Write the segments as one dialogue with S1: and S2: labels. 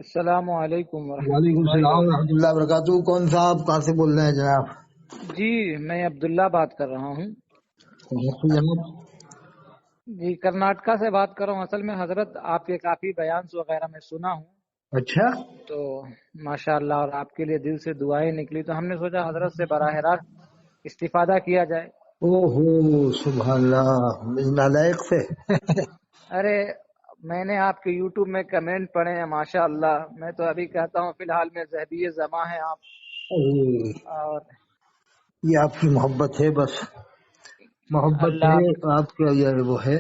S1: السلام علیکم ورحمۃ
S2: وعلیکم
S1: اللہ
S2: السلام
S1: وبرکاتہ۔
S2: ورحمۃ اللہ وبرکاتہ۔ کون صاحب کہاں سے بول رہے ہیں جناب؟
S1: جی میں عبداللہ بات کر رہا ہوں۔
S2: جناب
S1: جی کرناٹکا سے بات کر رہا ہوں۔ اصل میں حضرت آپ کے کافی بیان وغیرہ میں سنا ہوں،
S2: اچھا،
S1: تو ماشاء اللہ، اور آپ کے لیے دل سے دعائیں نکلی، تو ہم نے سوچا حضرت سے براہ راست استفادہ کیا جائے۔
S2: او ہو سبحان اللہ، مجھ نالائق سے
S1: ارے میں نے آپ کے یوٹیوب میں کمنٹ پڑھے ہیں، ماشاء اللہ۔ میں تو ابھی کہتا ہوں فی الحال میں ذہبی زماں ہیں آپ، اور
S2: یہ آپ کی محبت ہے، بس محبت
S1: اللہ
S2: ہے آپ کا، یہ وہ ہے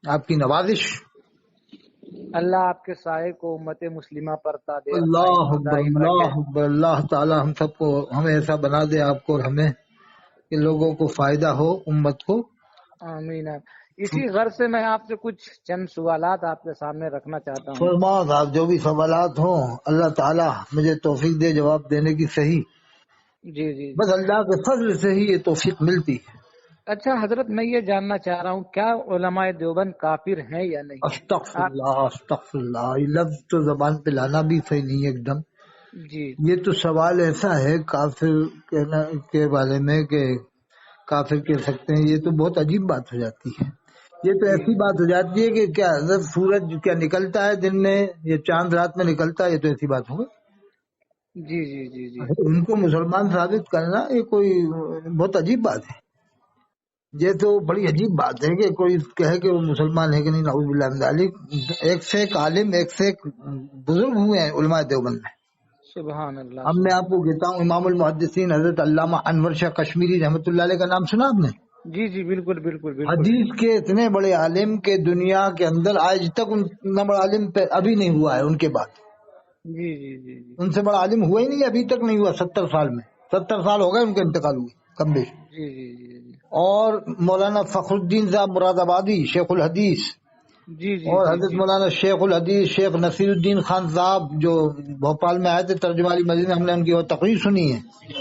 S2: آپ کی نوازش۔
S1: اللہ آپ کے سائے کو امت مسلمہ پر تا دے اور
S2: اللہ اکبر،
S1: دائم
S2: اللہ
S1: رکھے۔
S2: اکبر، اللہ تعالی ہم سب کو، ہمیں ایسا بنا دے آپ کو اور ہمیں کہ لوگوں کو فائدہ ہو، امت کو۔
S1: آمین۔ اسی غرض سے میں آپ سے کچھ چند سوالات آپ کے سامنے رکھنا چاہتا ہوں۔
S2: فرما صاحب، جو بھی سوالات ہوں اللہ تعالی مجھے توفیق دے جواب دینے کی، صحیح
S1: جی جی جی۔
S2: بس اللہ کے فضل سے ہی یہ توفیق ملتی ہے۔
S1: اچھا حضرت، میں یہ جاننا چاہ رہا ہوں، کیا علماء دیوبند کافر ہیں یا نہیں؟
S2: استغفر
S1: آپ
S2: اللہ، استغفر اللہ، یہ لفظ تو زبان پہ لانا بھی صحیح نہیں ہے ایک دم۔
S1: جی
S2: یہ تو سوال ایسا ہے کافر کہنا کے بارے میں کہ کافر کہہ سکتے ہیں، یہ تو بہت عجیب بات ہو جاتی ہے۔ یہ تو
S1: جی
S2: ایسی بات ہو جاتی ہے کہ کیا حضرت سورج کیا نکلتا ہے دن میں، یہ چاند رات میں نکلتا ہے، یہ تو ایسی بات ہوگی۔
S1: جی جی جی جی
S2: ان کو مسلمان ثابت کرنا یہ کوئی بہت عجیب بات ہے۔ یہ تو بڑی عجیب بات ہے کہ کوئی کہے کہ وہ مسلمان ہے کہ نہیں، نعوذ باللہ من ذالک۔ ایک سے ایک عالم، ایک سے ایک بزرگ ہوئے ہیں علماء دیوبند میں۔
S1: سبحان اللہ
S2: اب میں آپ کو کہتا ہوں، امام المحدثین حضرت علامہ انور شاہ کشمیری رحمۃ اللہ علیہ کا نام سنا آپ نے؟
S1: جی جی، بالکل بالکل بالکل۔
S2: حدیث کے اتنے بڑے عالم کے دنیا کے اندر آج تک اتنا بڑا عالم ابھی نہیں ہوا ہے ان کے بعد۔
S1: جی جی جی جی
S2: ان سے بڑا عالم ہوا ہی نہیں، ابھی تک نہیں ہوا 70 سال میں۔ 70 سال ہو گئے ان کے انتقال ہوئے کم بیش۔
S1: جی جی جی جی
S2: اور مولانا فخر الدین صاحب مراد آبادی شیخ الحدیث،
S1: جی جی
S2: اور
S1: جی
S2: حضرت
S1: جی
S2: مولانا شیخ الحدیث شیخ نصیر الدین خان صاحب جو بھوپال میں آئے تھے ترجمہ والی مسجد میں، ہم نے ان کی وہ تقریر سنی ہے۔
S1: جی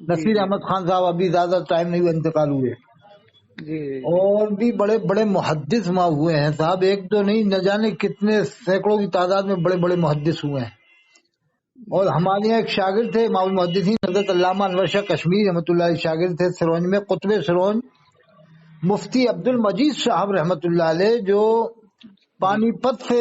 S2: نصیر
S1: جی
S2: احمد خان صاحب ابھی زیادہ ٹائم نہیں ہوئے انتقال ہوئے۔
S1: جی
S2: اور بھی بڑے بڑے محدث وہاں ہوئے ہیں صاحب، ایک تو نہیں، نہ جانے کتنے سینکڑوں کی تعداد میں بڑے بڑے محدث ہوئے ہیں۔ اور ہمارے یہاں ایک شاگرد تھے امام المحدثین حضرت علامہ انور شاہ کشمیری رحمۃ اللہ علیہ، شاگرد تھے سرونج میں، قطب سرونج مفتی عبد المجید صاحب رحمۃ اللہ علیہ، جو پانی پت سے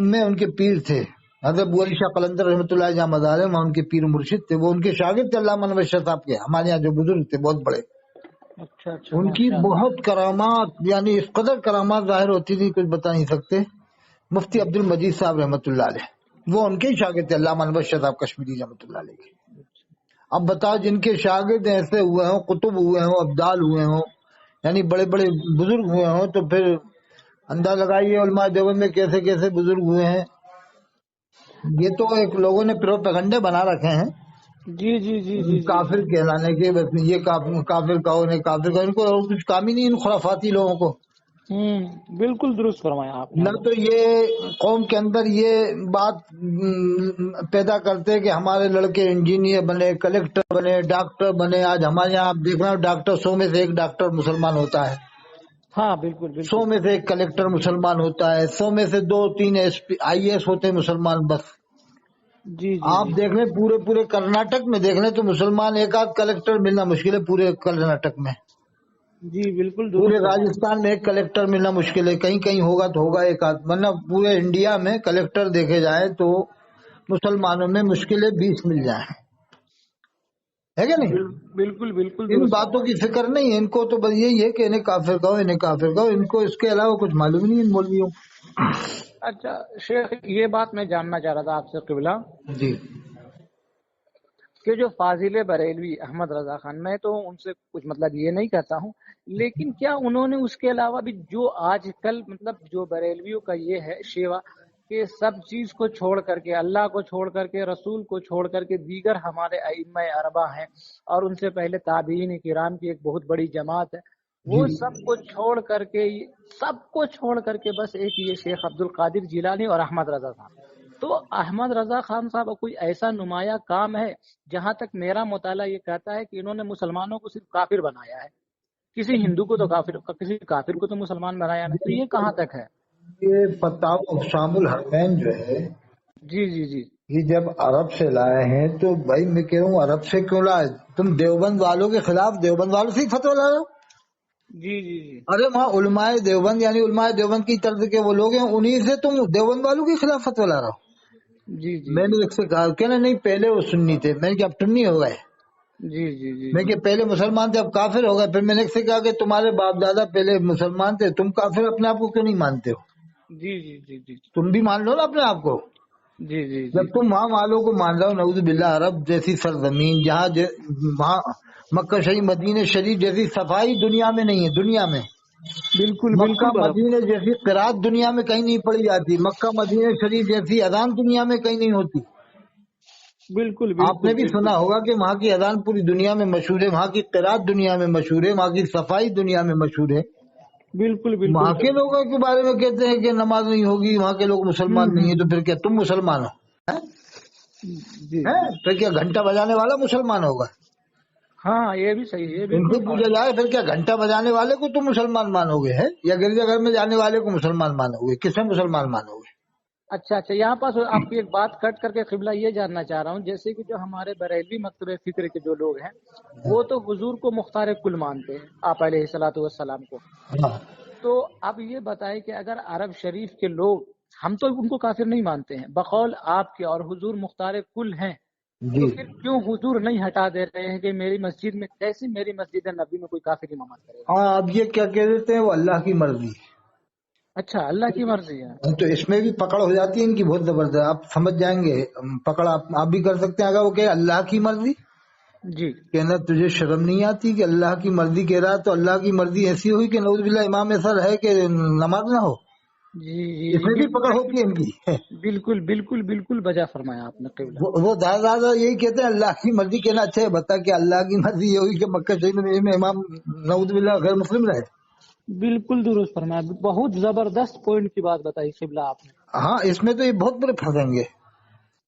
S2: میں ان کے پیر تھے۔ حضرت ابو علی شاہ قلندر رحمۃ اللہ علیہ جہاں مزار ہے وہاں ان کے پیر مرشد تھے، وہ ان کے شاگرد تھے علامہ انور شاہ صاحب کے، ہمارے یہاں جو بزرگ تھے بہت بڑے۔
S1: اچھا اچھا،
S2: ان کی
S1: ماشاء اللہ۔
S2: بہت کرامات، یعنی اس قدر کرامات ظاہر ہوتی تھی کچھ بتا نہیں سکتے۔ مفتی عبد المجید صاحب رحمۃ اللہ علیہ، وہ ان کے ہی شاگرد تھے علامہ انور شاہ صاحب کشمیری رحمۃ اللہ علیہ کے۔ اب بتاؤ، جن کے شاگرد ایسے ہوئے ہوں، قطب ہوئے ہوں، ابدال ہوئے ہوں، یعنی بڑے بڑے بزرگ ہوئے ہوں، تو پھر اندازہ لگائیے علماء دیوبند میں کیسے کیسے بزرگ ہوئے ہیں۔ یہ تو ایک لوگوں نے پروپیگنڈے بنا رکھے ہیں
S1: جی جی جی جی جی
S2: کافر کہلانے کے، بس یہ کافر کہو، نہیں کافر کہو، ان کو اور کچھ کام ہی نہیں ان خرافاتی لوگوں کو۔
S1: بالکل درست فرمایا آپ نے
S2: نہ
S1: حضرت۔
S2: تو یہ قوم کے اندر یہ بات پیدا کرتے کہ ہمارے لڑکے انجینئر بنے، کلیکٹر بنے، ڈاکٹر بنے۔ آج ہمارے یہاں آپ دیکھ رہے ہو ڈاکٹر 100 میں سے ایک ڈاکٹر مسلمان ہوتا ہے،
S1: ہاں بالکل
S2: 100
S1: بالکل۔
S2: میں سے ایک کلیکٹر مسلمان ہوتا ہے، 100 میں سے 2-3 IAS ہوتے ہیں مسلمان بس۔
S1: جی جی
S2: آپ
S1: جی
S2: دیکھ لیں پورے کرناٹک میں دیکھ لیں تو مسلمان ایک آدھ کلیکٹر ملنا مشکل ہے پورے کرناٹک میں۔
S1: جی، بالکل
S2: پورے
S1: درست فرمایا۔
S2: راجستھان میں ایک کلیکٹر ملنا مشکل ہے، کہیں کہیں ہوگا تو ہوگا ایک آدھ، ورنہ پورے انڈیا میں کلیکٹر دیکھے جائے تو مسلمانوں میں مشکل ہے 20 مل جائیں، ہے کہ نہیں؟
S1: بالکل بالکل
S2: ان
S1: درست
S2: باتوں کی
S1: فرمایا۔
S2: فکر نہیں ہے ان کو، تو بس یہی ہے کہ انہیں کافر کہو، انہیں کافر کہو، ان کو اس کے علاوہ کچھ معلوم نہیں ان مولویوں کو۔
S1: اچھا شیخ، یہ بات میں جاننا چاہ رہا تھا آپ سے قبلہ،
S2: جی
S1: کہ جو فاضل بریلوی احمد رضا خان، میں تو ان سے کچھ مطلب یہ نہیں کہتا ہوں، لیکن کیا انہوں نے اس کے علاوہ بھی جو آج کل مطلب جو بریلویوں کا یہ ہے شیوا کہ سب چیز کو چھوڑ کر کے، اللہ کو چھوڑ کر کے، رسول کو چھوڑ کر کے، دیگر ہمارے ائمہ اربعہ ہیں اور ان سے پہلے تابعین کرام کی ایک بہت بڑی جماعت ہے، وہ
S2: جی
S1: سب کو چھوڑ کر کے بس ایک یہ شیخ عبد القادر جیلانی اور احمد رضا خان، تو احمد رضا خان صاحب کوئی ایسا نمایاں کام ہے؟ جہاں تک میرا مطالعہ یہ کہتا ہے کہ انہوں نے مسلمانوں کو صرف کافر بنایا ہے، کسی ہندو کو تو کافر، کسی کافر کو تو مسلمان بنایا نہیں، تو یہ کہاں تک ہے؟
S2: یہ فتاوی شام الحرمین جو ہے
S1: جی جی جی
S2: کہ جب عرب سے لائے ہیں تو بھائی میں کہہ رہا ہوں عرب سے کیوں لائے؟ تم دیوبند والوں کے خلاف دیوبند والوں سے ہی فتویٰ لا رہے ہو؟
S1: جی جی جی
S2: ارے وہاں علماء دیوبند یعنی علماء دیوبند کی طرز کے وہ لوگ ہیں، انہی سے تم دیوبند والوں کے خلاف فتویٰ لا رہا ہو؟
S1: جی جی
S2: میں
S1: جی
S2: نے ایک سے کہا کہنا نہیں پہلے وہ سنی تھے، میں نے کہا اب سنی ہو گئے،
S1: جی جی جی
S2: میں کہ پہلے مسلمان تھے اب کافر ہو گئے، پھر میں نے ایک سے کہا کہ تمہارے باپ دادا پہلے مسلمان تھے، تم کافر اپنے آپ کو کیوں نہیں مانتے ہو؟
S1: جی جی جی جی
S2: تم بھی مان لو نا اپنے آپ کو۔
S1: جی جی جی
S2: جب تم وہاں والوں کو مان رہا ہو، نعوذ باللہ عرب جیسی سرزمین جہاں وہاں مکہ شریف مدینہ شریف جیسی صفائی دنیا میں نہیں ہے، دنیا میں
S1: بالکل
S2: مکہ
S1: بالکل برابر،
S2: مدینہ جیسی قرات دنیا میں کہیں نہیں پڑھی جاتی، مکہ مدینہ شریف جیسی اذان دنیا میں کہیں نہیں ہوتی۔
S1: بالکل
S2: آپ نے
S1: بالکل
S2: بھی
S1: بالکل
S2: سنا ہوگا کہ وہاں کی اذان پوری دنیا میں مشہور ہے، وہاں کی قرات دنیا میں مشہور ہے، وہاں کی صفائی دنیا میں مشہور ہے۔
S1: بالکل بالکل
S2: وہاں کے
S1: صحیح۔
S2: لوگوں کے بارے میں کہتے ہیں کہ نماز نہیں ہوگی، وہاں کے لوگ مسلمان نہیں ہیں، تو پھر کیا تم مسلمان ہو؟
S1: جی
S2: ہیں؟ پھر کیا گھنٹہ بجانے والا مسلمان ہوگا؟
S1: ہاں یہ بھی صحیح ہے،
S2: ان
S1: بالکل
S2: سے پوچھا
S1: بات۔
S2: جائے پھر کیا گھنٹہ بجانے والے کو تم مسلمان مانو گے ہے یا گرجا گھر میں جانے والے کو مسلمان مانو گے؟ کسے مسلمان مانو گے؟
S1: اچھا اچھا، یہاں پاس آپ کی ایک بات کٹ کر کے قبلہ یہ جاننا چاہ رہا ہوں، جیسے کہ جو ہمارے بریلوی مکتب فکر کے جو لوگ ہیں وہ تو حضور کو مختار کل مانتے ہیں، آپ علیہ الصلوۃ والسلام کو۔
S2: ہاں
S1: تو اب یہ بتائیں کہ اگر عرب شریف کے لوگ، ہم تو ان کو کافر نہیں مانتے ہیں، بقول آپ کے اور حضور مختار کل ہیں،
S2: جی
S1: تو پھر کیوں حضور نہیں ہٹا دے رہے ہیں کہ میری مسجد میں، کیسے میری مسجد نبی میں کوئی کافر امامت کرے گا؟
S2: ہاں اب یہ کیا کہہ دیتے ہیں وہ اللہ کی مرضی،
S1: اچھا، اللہ کی مرضی ہے۔
S2: تو اس میں بھی پکڑ ہو جاتی ہے ان کی بہت زبردست، آپ سمجھ جائیں گے، پکڑ آپ بھی کر سکتے ہیں اگر وہ کہ اللہ کی مرضی،
S1: جی
S2: کہنا تجھے شرم نہیں آتی کہ اللہ کی مرضی کہہ رہا ہے؟ تو اللہ کی مرضی ایسی ہوئی کہ نعوذ باللہ امام ایسا رہے کہ نماز نہ ہو،
S1: جی جی
S2: اس
S1: جی
S2: میں بھی
S1: بالکل
S2: پکڑ
S1: بالکل
S2: ہوتی ہے ان کی۔
S1: بالکل بالکل بالکل بجا فرمایا آپ نے قبلہ۔
S2: وہ دادا یہی کہتے ہیں اللہ کی مرضی کہنا اچھا ہے، بتا کہ اللہ کی مرضی یہ ہوئی کہ مکہ شریف میں امام نعوذ باللہ غیر مسلم رہے۔
S1: بالکل درست فرمایا، بہت زبردست پوائنٹ کی بات بتائی قبلہ آپ نے۔
S2: ہاں اس میں تو یہ بہت بڑے پھنسیں گے۔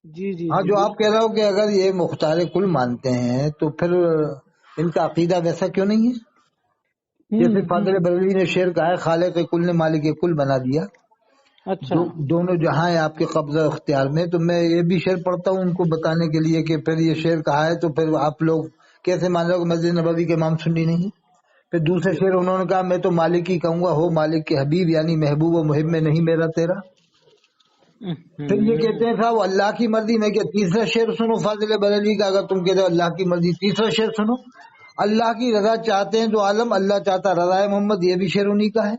S1: جی جی
S2: ہاں
S1: جی
S2: جو آپ
S1: بالکل۔
S2: کہہ رہے ہو کہ اگر یہ مختار کل مانتے ہیں تو پھر ان کا عقیدہ ویسا کیوں نہیں ہے؟ جیسے فاضل
S1: ہوں،
S2: بریلوی نے شعر کہا ہے خالق کل نے مالک کل بنا دیا،
S1: اچھا
S2: دونوں جہاں ہیں آپ کے قبضہ اختیار میں۔ تو میں یہ بھی شعر پڑھتا ہوں ان کو بتانے کے لیے کہ پھر یہ شعر کہا ہے تو پھر آپ لوگ کیسے مان رہے ہو کہ مسجد نبوی کے امام سنی نہیں؟ پھر دوسرے
S1: جی۔
S2: شعر انہوں نے کہا میں تو مالک ہی کہوں گا، ہو مالک کے حبیب یعنی محبوب و محب میں نہیں میرا تیرا۔ پھر یہ کہتے ہیں صاحب اللہ کی مرضی، میں کہ تیسرا شعر سنو فاضل بریلوی کا، اگر تم کہتے ہو اللہ کی مرضی، تیسرا شعر سنو، اللہ کی رضا چاہتے ہیں تو عالم، اللہ چاہتا رضا ہے محمد، یہ بھی شعر انہی کا ہے۔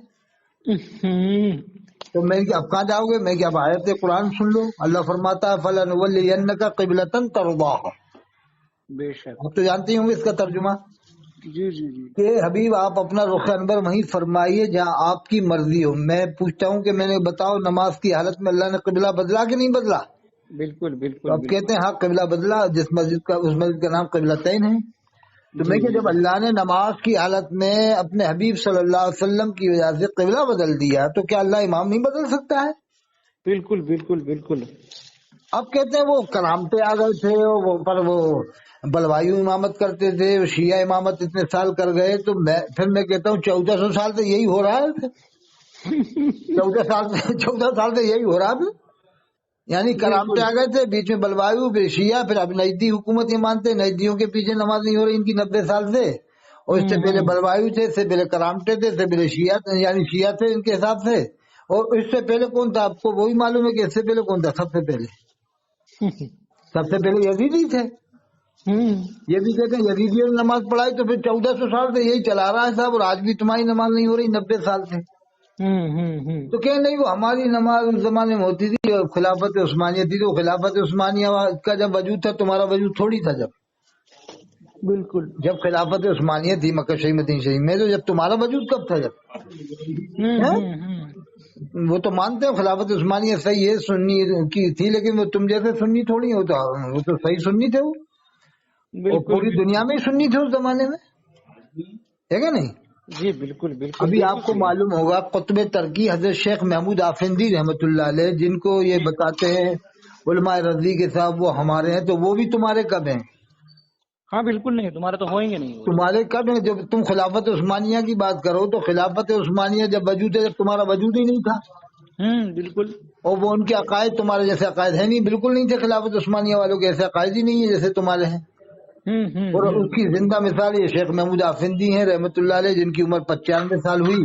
S2: تو میں کہ اب کہاں جاؤ گے؟ میں کہ اب آیت قرآن سن لو، اللہ فرماتا ہے فَلَنُوَلِّيَنَّكَ قِبْلَةً تَرْضَاهَا،
S1: بے شک۔
S2: آپ تو جانتے ہی ہوں گے اس کا ترجمہ
S1: جی جی جی
S2: کہ حبیب آپ اپنا رخ انور وہیں فرمائیے جہاں آپ کی مرضی ہو۔ میں پوچھتا ہوں کہ میں نے بتاؤ نماز کی حالت میں اللہ نے قبلہ بدلا کہ نہیں بدلا؟
S1: بالکل
S2: تو
S1: بالکل
S2: اب
S1: بالکل۔
S2: کہتے ہیں ہاں قبلہ بدلا، جس مسجد کا اس مسجد کا نام قبلہ تین ہے۔ تو میں
S1: جی
S2: کہ
S1: جی
S2: جب
S1: جی
S2: اللہ نے نماز کی حالت میں اپنے حبیب صلی اللہ علیہ وسلم کی وجہ سے قبلہ بدل دیا تو کیا اللہ امام نہیں بدل سکتا ہے؟
S1: بالکل بالکل بالکل۔
S2: اب کہتے ہیں وہ کرامتے آ گئے تھے، پر وہ بلوایو امامت کرتے تھے، شیعہ امامت اتنے سال کر گئے، تو پھر میں کہتا ہوں 1400 سال سے یہی ہو رہا ہے، 14 سال سے یہی ہو رہا ہے۔ یعنی کرامتے
S1: بالکل
S2: آ گئے تھے، بیچ میں بلوایو، پھر شیعہ، پھر اب نجدی حکومت یہ مانتے ہیں، نجدیوں کے پیچھے نماز نہیں ہو رہی ان کی 90 سال سے، اور اس سے پہلے بلوایو تھے، اس سے پہلے کرامتے تھے، اس سے پہلے شیعہ یعنی شیعہ تھے ان کے حساب سے، اور اس سے پہلے کون تھا آپ کو وہی معلوم ہے کہ اس سے پہلے کون تھا؟ سب سے پہلے یزیدی تھے۔ یہ بھی کہتے ہیں یزیدیوں نے نماز پڑھائی، تو پھر 1400 سال سے یہی چلا رہا ہے صاحب، اور آج بھی تمہاری نماز نہیں ہو رہی 90 سال سے۔ تو کہ نہیں وہ ہماری نماز اس زمانے میں ہوتی تھی، اور خلافت عثمانیہ تھی، تو خلافت عثمانیہ کا جب وجود تھا تمہارا وجود تھوڑی تھا،
S1: بالکل۔
S2: جب خلافت عثمانیہ تھی مکہ شریف مدینہ شریف میں، تو جب تمہارا وجود کب تھا؟ ہیں؟ وہ تو مانتے ہیں خلافت عثمانیہ صحیح ہے، سنی کی تھی، لیکن وہ تم جیسے سنی تھوڑی ہوتا، وہ تو صحیح سنی تھے وہ، اور
S1: بالکل
S2: پوری دنیا
S1: بالکل۔
S2: میں ہی سنی تھے اس زمانے میں، ہے کہ نہیں؟
S1: جی بالکل بالکل
S2: ابھی
S1: بالکل
S2: آپ کو
S1: صحیح۔
S2: معلوم ہوگا قطب ترکی حضرت شیخ محمود آفندی رحمۃ اللہ علیہ، جن کو یہ بتاتے ہیں علماء رضی کے صاحب وہ ہمارے ہیں، تو وہ بھی تمہارے کب ہیں؟
S1: ہاں بالکل نہیں، تمہارے تو ہوئیں گے نہیں وہ تو۔
S2: تمہارے کب ہیں؟ جب تم خلافت عثمانیہ کی بات کرو تو خلافت عثمانیہ جب وجود ہے، جب تمہارا وجود ہی نہیں تھا،
S1: بالکل
S2: اور وہ ان کے عقائد تمہارے جیسے عقائد ہے نہیں، بالکل نہیں تھے خلافت عثمانیہ والوں کے، ایسے عقائد ہی نہیں ہے جیسے تمہارے ہیں۔ اور اس کی زندہ مثال یہ شیخ محمود آفندی ہیں رحمۃ اللہ علیہ، جن کی عمر 95 سال ہوئی،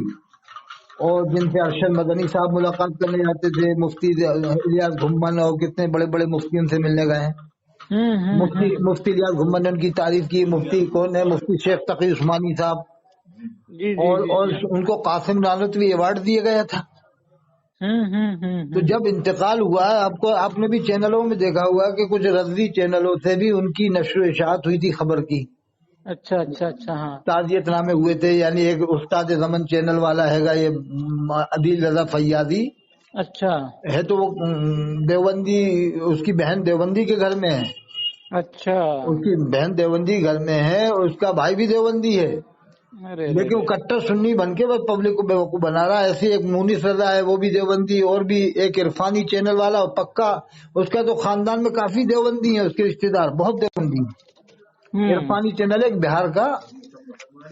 S2: اور جن سے ارشد مدنی صاحب ملاقات کرنے جاتے تھے، مفتی الیاس گھمن اور کتنے بڑے بڑے مفتی ان سے ملنے گئے ہیں۔ مفتی الیاس گھمن نے ان کی تعریف کی۔ مفتی کون ہے؟ مفتی شیخ تقی عثمانی صاحب، اور ان کو قاسم نانوتوی ایوارڈ دیا گیا تھا۔ تو جب انتقال ہوا، آپ نے بھی چینلوں میں دیکھا ہوا کہ کچھ رضوی چینلوں سے بھی ان کی نشر و اشاعت ہوئی تھی خبر کی۔
S1: اچھا اچھا اچھا، ہاں،
S2: تعزیت نامے ہوئے تھے، یعنی ایک استاد زمن چینل والا ہے گا یہ عدیل رضا فیاضی،
S1: اچھا
S2: ہے تو وہ دیوبندی، اس کی بہن دیوبندی کے گھر میں ہے،
S1: اچھا،
S2: اس کی بہن دیوبندی گھر میں ہے، اور اس کا بھائی بھی دیوبندی ہے، لیکن وہ کٹر سنی بن کے بس پبلک کو بیوقوف بنا رہا ہے۔ ایسی ایک مونس رضا ہے، وہ بھی دیوبندی، اور بھی ایک عرفانی چینل والا اور پکا، اس کا تو خاندان میں کافی دیوبندی ہیں، اس کے رشتے دار بہت دیوبندی ہیں۔ عرفانی چینل ایک بہار کا،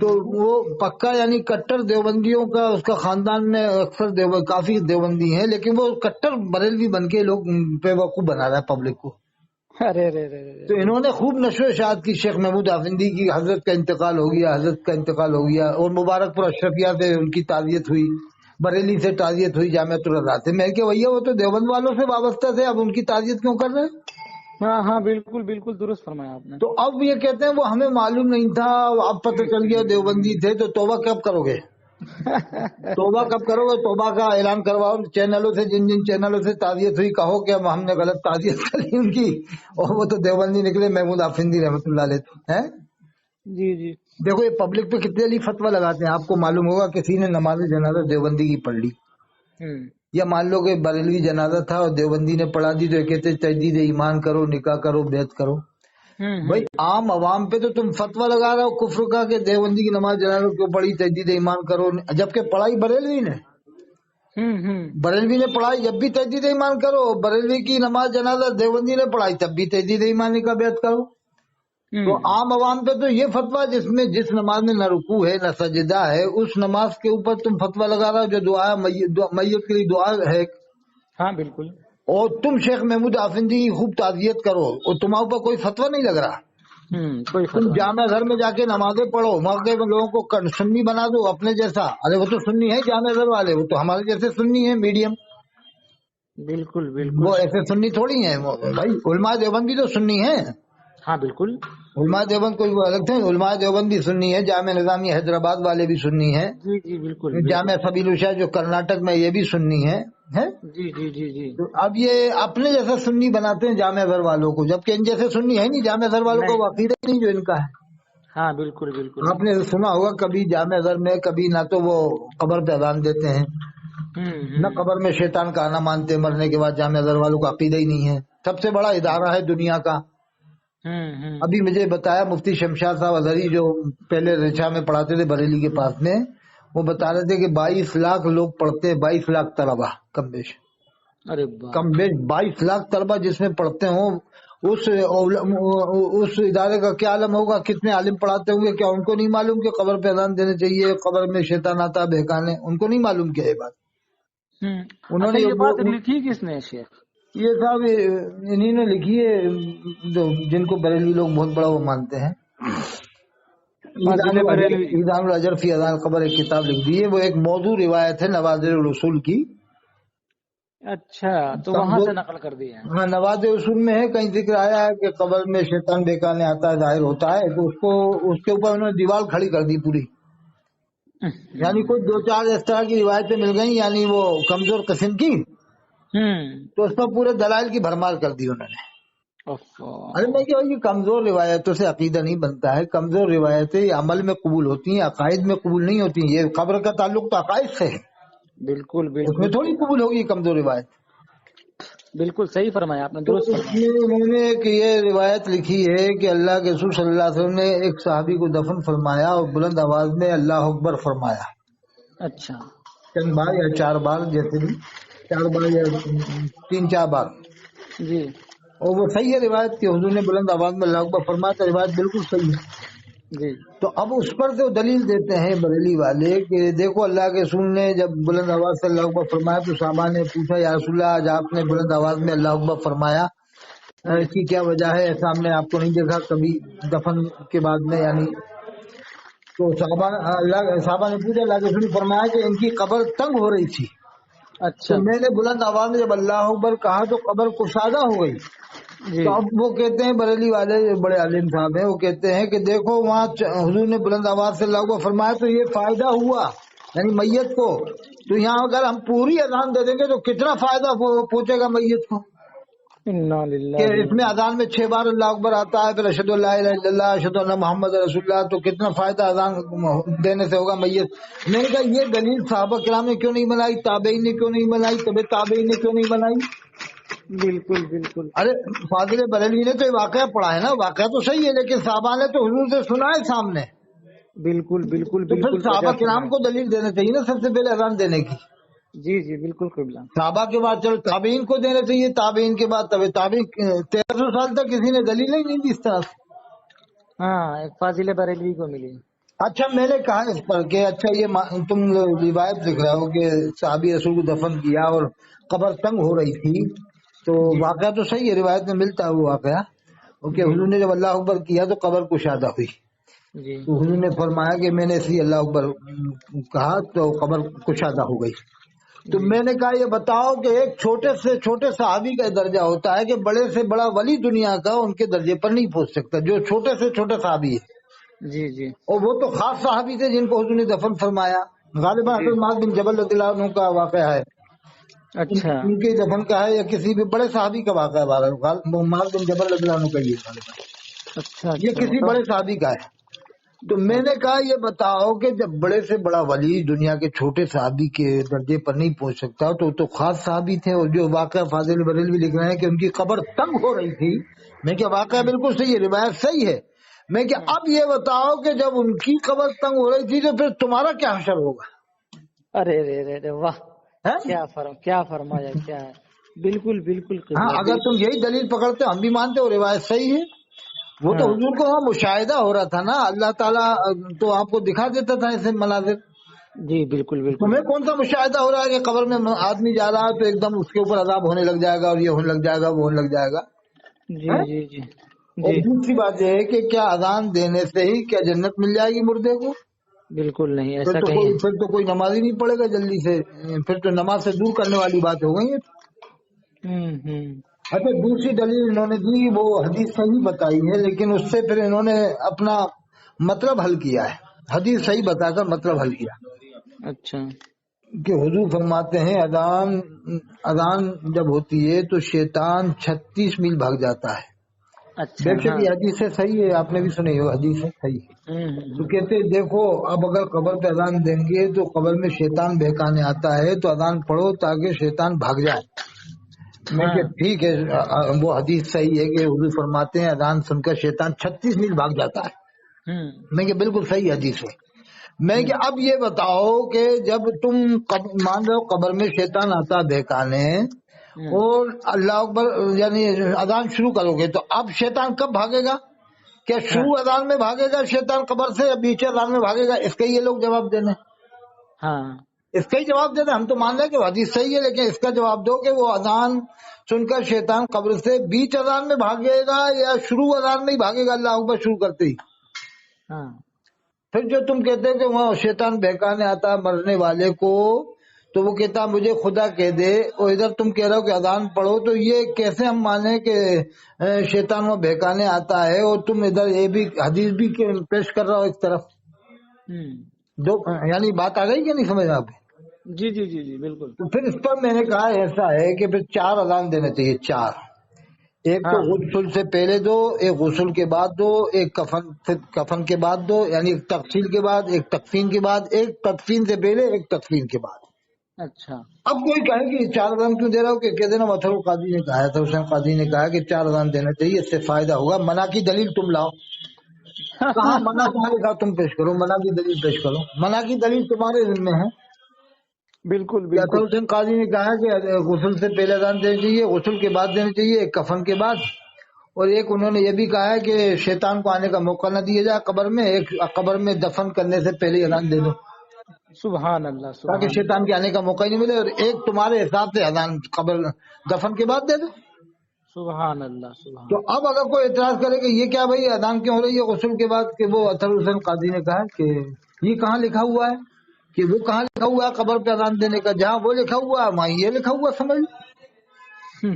S2: تو وہ پکا یعنی کٹر دیوبندیوں کا، اس کا خاندان میں اکثر کافی دیوبندی ہیں، لیکن وہ کٹر بریلوی بن کے لوگ بے وقوف بنا رہا ہے پبلک کو۔ تو انہوں نے خوب نشر و اشاعت کی شیخ محمود آفندی کی، حضرت کا انتقال ہو گیا، حضرت کا انتقال ہو گیا، اور مبارک پور اشرفیہ سے ان کی تعزیت ہوئی، بریلی سے تعزیت ہوئی، جامعۃ الرضا سے۔ میں کہ بھیا وہ تو دیوبند والوں سے وابستہ تھے، اب ان کی تعزیت کیوں کر رہے ہیں؟
S1: ہاں ہاں، بالکل بالکل درست فرمایا آپ نے۔
S2: تو اب یہ کہتے ہیں وہ ہمیں معلوم نہیں تھا، اب پتہ چل گیا دیوبندی تھے، تو توبہ کب کرو گے؟ توبہ کب کرو گے؟ توبہ کا اعلان کرواؤ چینلوں سے، جن جن چینلوں سے تعزیت ہوئی، کہو کہ ہم نے غلط تعزیت کری ان کی، اور وہ تو دیوبندی نکلے محمود آفندی رحمۃ اللہ علیہ ہیں۔
S1: جی جی،
S2: دیکھو یہ پبلک پہ کتنے علی فتویٰ لگاتے ہیں۔ آپ کو معلوم ہوگا کسی نے نماز جنازہ دیوبندی کی پڑھ لی، یا مان لو کہ بریلوی جنازہ تھا اور دیوبندی نے پڑھا دی، تو یہ کہتے تجدید ایمان کرو، نکاح کرو، بیعت کرو۔ بھائی عام عوام پہ تو تم فتویٰ لگا رہے ہو کفر کا کہ دیوبندی کی نماز جنازہ کیوں پڑھی، تجدید ایمان کرو، جبکہ پڑھائی بریلوی نے، بریلوی نے پڑھائی جب بھی تجدید ایمان کرو، بریلوی کی نماز جنازہ دیوبندی نے پڑھائی تب بھی تجدید ایمان کا بیعت کرو۔ تو عام عوام پہ تو یہ فتویٰ جس میں جس نماز میں نہ رکوع ہے نہ سجدہ ہے، اس نماز کے اوپر تم فتویٰ لگا رہا ہو جو دعا میت کے لیے دعا ہے۔
S1: ہاں بالکل،
S2: اور تم شیخ محمود آفندی کی خوب تعزیت کرو، اور تمہارے اوپر کوئی فتویٰ نہیں لگ رہا۔
S1: کوئی
S2: تم
S1: فتویٰ
S2: جامع گھر میں جا کے نمازیں پڑھو، موقع میں لوگوں کو سنی بنا دو اپنے جیسا۔ ارے وہ تو سنی ہے جامع گھر والے، وہ تو ہمارے جیسے سنی ہے میڈیم،
S1: بالکل بالکل،
S2: وہ ایسے سنی تھوڑی ہیں بھائی۔ علماء دیوبندی تو سنی ہے،
S1: ہاں بالکل،
S2: علماء دیوبند کوئی وہ الگ تھے، علماء دیوبندی سنی ہے، جامع نظامی حیدرآباد والے بھی سنی ہیں،
S1: جی جی بالکل،
S2: جامع سبیل الشاہ جو کرناٹک میں یہ بھی سنی ہے۔
S1: جی جی جی جی،
S2: تو اب یہ اپنے جیسا سنی بناتے ہیں جامع گھر والوں کو، جبکہ ان جیسے سنی ہے نہیں، جامع گھر والوں کا وہ عقیدہ ہی نہیں جو ان کا ہے۔
S1: ہاں بالکل بالکل،
S2: آپ نے سنا ہوگا کبھی جامع گھر میں کبھی نہ تو وہ قبر پہ اذان دیتے ہیں، نہ قبر میں شیطان کا آنا مانتے، مرنے کے بعد جامع گھر والوں کا عقیدہ ہی نہیں ہے۔ سب سے بڑا ادارہ ہے دنیا کا۔ ابھی مجھے بتایا مفتی شمشاد صاحب ازہری جو پہلے رچا میں پڑھاتے تھے بریلی کے پاس میں، وہ بتا رہے تھے کہ 22 لاکھ لوگ پڑھتے ہیں، 22 لاکھ طلبہ کم بیش،
S1: ارے
S2: کم بیش 22 لاکھ طلبہ جس میں پڑھتے ہوں، اس ادارے کا کیا عالم ہوگا، کتنے عالم پڑھاتے ہوں گے؟ کیا ان کو نہیں معلوم کہ قبر پہ اذان دینے چاہیے، قبر میں شیطان آتا بہکانے؟ ان کو نہیں معلوم کیا یہ بات؟ انہوں نے
S1: یہ بات لکھی کس نے شیخ؟
S2: یہ صاحب انہی نے لکھی ہے، جن کو بریلوی لوگ بہت بڑا وہ مانتے ہیں، ایذان الاجر فی اذان قبر، ایک کتاب لکھ دی ہے، وہ ایک موضوع روایت ہے نوادر الرسول کی۔
S1: اچھا، تو وہاں سے نقل کر دی ہے؟
S2: ہاں، نوادر الرسول میں ہے، کہیں ذکر آیا ہے کہ قبر میں شیطان بہکانے آتا ہے، ظاہر ہوتا ہے، تو اس کے اوپر انہوں نے دیوار کھڑی کر دی پوری، یعنی کوئی 2-4 اس طرح کی روایتیں مل گئیں، یعنی وہ کمزور قسم کی، تو اس پر پورے دلائل کی بھرمار کر دی انہوں نے۔ ارے میں کہ یہ کمزور روایتوں سے عقیدہ نہیں بنتا ہے، کمزور روایتیں یہ عمل میں قبول ہوتی ہیں، عقائد میں قبول نہیں ہوتی ہیں۔ یہ قبر کا تعلق تو عقائد سے ہے،
S1: بالکل
S2: اس میں
S1: بالکل،
S2: تھوڑی قبول ہوگی کمزور روایت۔
S1: بالکل صحیح فرمایا آپ نے،
S2: تو
S1: درست
S2: اس
S1: فرمایا۔
S2: میں انہوں نے ایک یہ روایت لکھی ہے کہ اللہ کے رسول صلی اللہ علیہ وسلم نے ایک صحابی کو دفن فرمایا اور بلند آواز میں اللہ اکبر فرمایا،
S1: اچھا،
S2: چند بار یا 4 بار، جیسے بھی 4 بار یا 3-4 بار،
S1: جی،
S2: اور وہ صحیح ہے روایت کہ حضور نے بلند آواز میں اللہ اکبر فرمایا، تو روایت بالکل صحیح ہے۔
S1: جی
S2: تو اب اس پر تو دلیل دیتے ہیں بریلی والے کہ دیکھو اللہ کے رسول نے جب بلند آواز سے اللہ اکبر فرمایا تو صحابہ نے پوچھا یا رسول اللہ آج آپ نے بلند آواز میں اللہ اکبر فرمایا،
S1: جی
S2: اس کی کیا وجہ ہے؟ ایسا ہم نے آپ کو نہیں دیکھا کبھی دفن کے بعد میں، یعنی تو صحابہ نے پوچھا، اللہ کے رسول نے فرمایا کہ ان کی قبر تنگ ہو رہی تھی،
S1: اچھا
S2: تو میں نے بلند آواز میں جب اللہ اکبر کہا تو قبر کشادہ ہو گئی۔
S1: جی
S2: تو اب وہ کہتے ہیں بریلی والے بڑے عالم صاحب ہیں، وہ کہتے ہیں کہ دیکھو وہاں حضور نے بلند آواز سے اللہ کو فرمایا تو یہ فائدہ ہوا یعنی میت کو، تو یہاں اگر ہم پوری اذان دے دیں گے تو کتنا فائدہ پہنچے گا میت کو،
S1: انا
S2: کہ
S1: للہ
S2: اس میں اذان میں 6 بار اللہ اکبر آتا ہے، پھر اشہد اللہ الہ الا اللہ اشہد ان محمد رسول اللہ، تو کتنا فائدہ اذان دینے سے ہوگا میت۔ میں نے کہا یہ دلیل صحابہ کرام نے کیوں نہیں بنائی، تابعین نے کیوں نہیں بنائی، طب تابعین نے کیوں نہیں بنائی؟
S1: بالکل بالکل
S2: ارے فاضل بریلوی نے تو یہ واقعہ پڑھا ہے نا، واقعہ تو صحیح ہے لیکن صحابہ نے تو حضور سے سنا ہے سامنے،
S1: بالکل بالکل
S2: تو پھر
S1: بالکل
S2: صحابہ
S1: وجہ
S2: کرام
S1: فرمائیں۔
S2: کو دلیل دینا چاہیے نا سب سے پہلے اذان دینے کی۔
S1: جی جی بالکل قبلہ۔
S2: صحابہ کے بعد چلو تابعین کو دینا چاہیے، تابعین کے بعد تابعین 1300 سال تک کسی نے دلیل ہی نہیں دی اس طرح سے۔
S1: ہاں ایک فاضل بریلوی کو ملی۔
S2: اچھا میں نے کہا اس پر کہ اچھا یہ تم روایت لکھ رہے ہو کہ صحابی رسول کو دفن کیا اور قبر تنگ ہو رہی تھی، تو
S1: جی
S2: واقعہ تو صحیح ہے، روایت میں ملتا ہے وہ واقعہ کہ
S1: جی
S2: حضور نے جب اللہ اکبر کیا تو قبر کشادہ ہوئی،
S1: جی
S2: تو حضور نے فرمایا کہ میں نے اس لیے اللہ اکبر کہا تو قبر کشادہ ہو گئی۔ تو
S1: جی
S2: میں نے کہا یہ بتاؤ کہ ایک چھوٹے سے چھوٹے صحابی کا درجہ ہوتا ہے کہ بڑے سے بڑا ولی دنیا کا ان کے درجے پر نہیں پہنچ سکتا، جو چھوٹے سے چھوٹے صحابی ہے،
S1: جی جی
S2: اور وہ تو خاص صحابی تھے جن کو حضور نے دفن فرمایا۔ غالباً
S1: جی
S2: حضرت معاذ بن جبل رضی اللہ عنہ کا واقعہ ہے،
S1: اچھا
S2: ان کے دفن کا ہے یا کسی بھی بڑے صحابی کا واقعہ ہے، معاذ بن جبل رضی اللہ عنہ کا یہ غالباً
S1: اچھا
S2: یہ
S1: اچھا
S2: کسی بڑے صحابی کا ہے۔ تو
S1: اچھا
S2: میں نے کہا یہ بتاؤ کہ جب بڑے سے بڑا ولی دنیا کے چھوٹے صحابی کے درجے پر نہیں پہنچ سکتا تو خاص صحابی تھے، اور جو واقعہ فاضل بریلوی لکھ رہے ہیں کہ ان کی قبر تنگ ہو رہی تھی، میں کہ واقعہ بالکل صحیح ہے، روایت صحیح ہے، میں کہ اب یہ بتاؤ کہ جب ان کی قبر تنگ ہو رہی تھی تو پھر تمہارا کیا حشر ہوگا؟
S1: ارے رے رے رے واہ،
S2: ہیں؟
S1: کیا فرمایا کیا ہے، بالکل بالکل
S2: ہاں
S1: قبلہ
S2: اگر تم
S1: بالکل۔
S2: یہی دلیل پکڑتے ہم بھی مانتے ہو روایت صحیح ہے، وہ تو
S1: ہاں
S2: حضور کو وہاں مشاہدہ ہو رہا تھا نا، اللہ تعالیٰ تو آپ کو دکھا دیتا تھا ایسے مناظر،
S1: جی بالکل بالکل۔
S2: تمہیں کون سا مشاہدہ ہو رہا ہے کہ قبر میں آدمی جا رہا ہے تو ایک دم اس کے اوپر عذاب ہونے لگ جائے گا اور یہ ہونے لگ جائے گا وہ ہونے لگ جائے گا؟
S1: جی
S2: ہیں؟
S1: جی جی
S2: اور
S1: جی
S2: دوسری بات یہ ہے کہ کیا اذان دینے سے ہی کیا جنت مل جائے گی مردے کو؟
S1: بالکل نہیں،
S2: پھر
S1: ایسا
S2: تو
S1: کہیں ہے۔
S2: کوئی نماز ہی نہیں پڑے گا جلدی سے، پھر تو نماز سے دور کرنے والی بات ہو گئی ہے۔
S1: ہوں
S2: اچھا دوسری دلیل انہوں نے دی وہ حدیث صحیح بتائی ہے، لیکن اس سے پھر انہوں نے اپنا مطلب حل کیا ہے، حدیث صحیح بتا کر مطلب حل کیا
S1: اچھا
S2: کہ حضور فرماتے ہیں اذان جب ہوتی ہے تو شیطان 36 میل بھاگ جاتا ہے۔
S1: اچھا
S2: بے شک
S1: ہاں
S2: یہ حدیث ہے، صحیح ہے، آپ نے بھی سنی ہو، حدیث ہے صحیح ہے۔ تو کہتے ہیں دیکھو اب اگر قبر پہ اذان دیں گے تو قبر میں شیطان بہکانے آتا ہے، تو اذان پڑھو تاکہ شیطان بھاگ جائے۔ میں کہ
S1: ہاں
S2: ٹھیک ہے، وہ حدیث صحیح ہے کہ حضور فرماتے ہیں اذان سن کر شیطان 36 میل بھاگ جاتا ہے،
S1: ہوں
S2: میں کہ بالکل صحیح حدیث ہے۔ میں کہ
S1: ہوں
S2: اب یہ بتاؤ کہ جب تم مان لو قبر میں شیطان آتا بہکانے
S1: ہوں
S2: اور اللہ اکبر یعنی اذان شروع کرو گے تو اب شیطان کب بھاگے گا؟ کیا
S1: ہاں
S2: شروع اذان میں بھاگے گا شیطان قبر سے یا بیچ اذان میں بھاگے گا؟ اس کا یہ لوگ جواب دینا،
S1: ہاں
S2: اس کا ہی جواب دینا۔ ہم تو مان رہے ہیں کہ حدیث صحیح ہے لیکن اس کا جواب دو کہ وہ اذان سن کر شیطان قبر سے بیچ اذان میں بھاگے گا یا شروع اذان میں ہی بھاگے گا اللہ اکبر شروع کرتے ہی؟
S1: ہاں
S2: پھر جو تم کہتے ہو کہ وہاں شیطان بہکانے آتا مرنے والے کو، تو وہ کہتا مجھے خدا کہہ دے، اور ادھر تم کہہ رہے ہو کہ اذان پڑھو، تو یہ کیسے ہم مانیں کہ شیطان وہ بہکانے آتا ہے اور تم ادھر یہ بھی حدیث بھی پیش کر رہا ہو ایک طرف؟
S1: ہوں
S2: دو یعنی بات آ گئی کہ نہیں سمجھ میں آپ کو؟
S1: جی جی جی جی بالکل۔
S2: تو پھر اس پر میں نے کہا ایسا ہے کہ پھر 4 اذان دینے چاہیے، 4، ایک تو
S1: ہاں
S2: غسل سے پہلے دو، ایک غسل کے بعد دو، ایک کفن کے بعد دو، یعنی ایک تغسیل کے بعد، ایک تکفین کے بعد، ایک تدفین سے پہلے، ایک تدفین کے بعد۔
S1: اچھا
S2: اب کوئی کہے کہ 4 اذان کیوں دے رہا ہو، کہ کہہ دینا متھر قاضی نے کہا تھا، حسین قاضی نے کہا کہ 4 اذان دینا چاہیے، اس سے فائدہ ہوگا، منع کی دلیل تم لاؤ۔ کہاں منع کہاں لکھا تم پیش کرو، منع کی دلیل پیش کرو، منع کی دلیل تمہارے ذمہ ہے۔
S1: بالکل
S2: کہ
S1: بالکل۔
S2: اطہر حسین قاضی نے کہا کہ غسل سے پہلے اذان دینی چاہیے، غسل کے بعد دینی چاہیے، ایک کفن کے بعد، اور ایک انہوں نے یہ بھی کہا ہے کہ شیطان کو آنے کا موقع نہ دیا جائے قبر میں، ایک قبر میں دفن کرنے سے پہلے اذان دے دو
S1: سبحان اللہ
S2: تاکہ
S1: سبحان اللہ
S2: شیطان کے آنے کا موقع ہی نہیں ملے، اور ایک تمہارے حساب سے اذان قبر دفن کے بعد دے دو۔
S1: سبحان اللہ سبحان
S2: تو اب اگر کوئی اعتراض کرے کہ یہ کیا بھائی اذان کیوں ہو رہی ہے غسل کے بعد، کہ وہ اطہر حسین قاضی نے کہا کہ یہ کہاں لکھا ہوا ہے، کہ وہ کہاں لکھا ہوا ہے قبر پہ اذان دینے کا، جہاں وہ لکھا ہوا ہے وہاں یہ لکھا ہوا سمجھ لو۔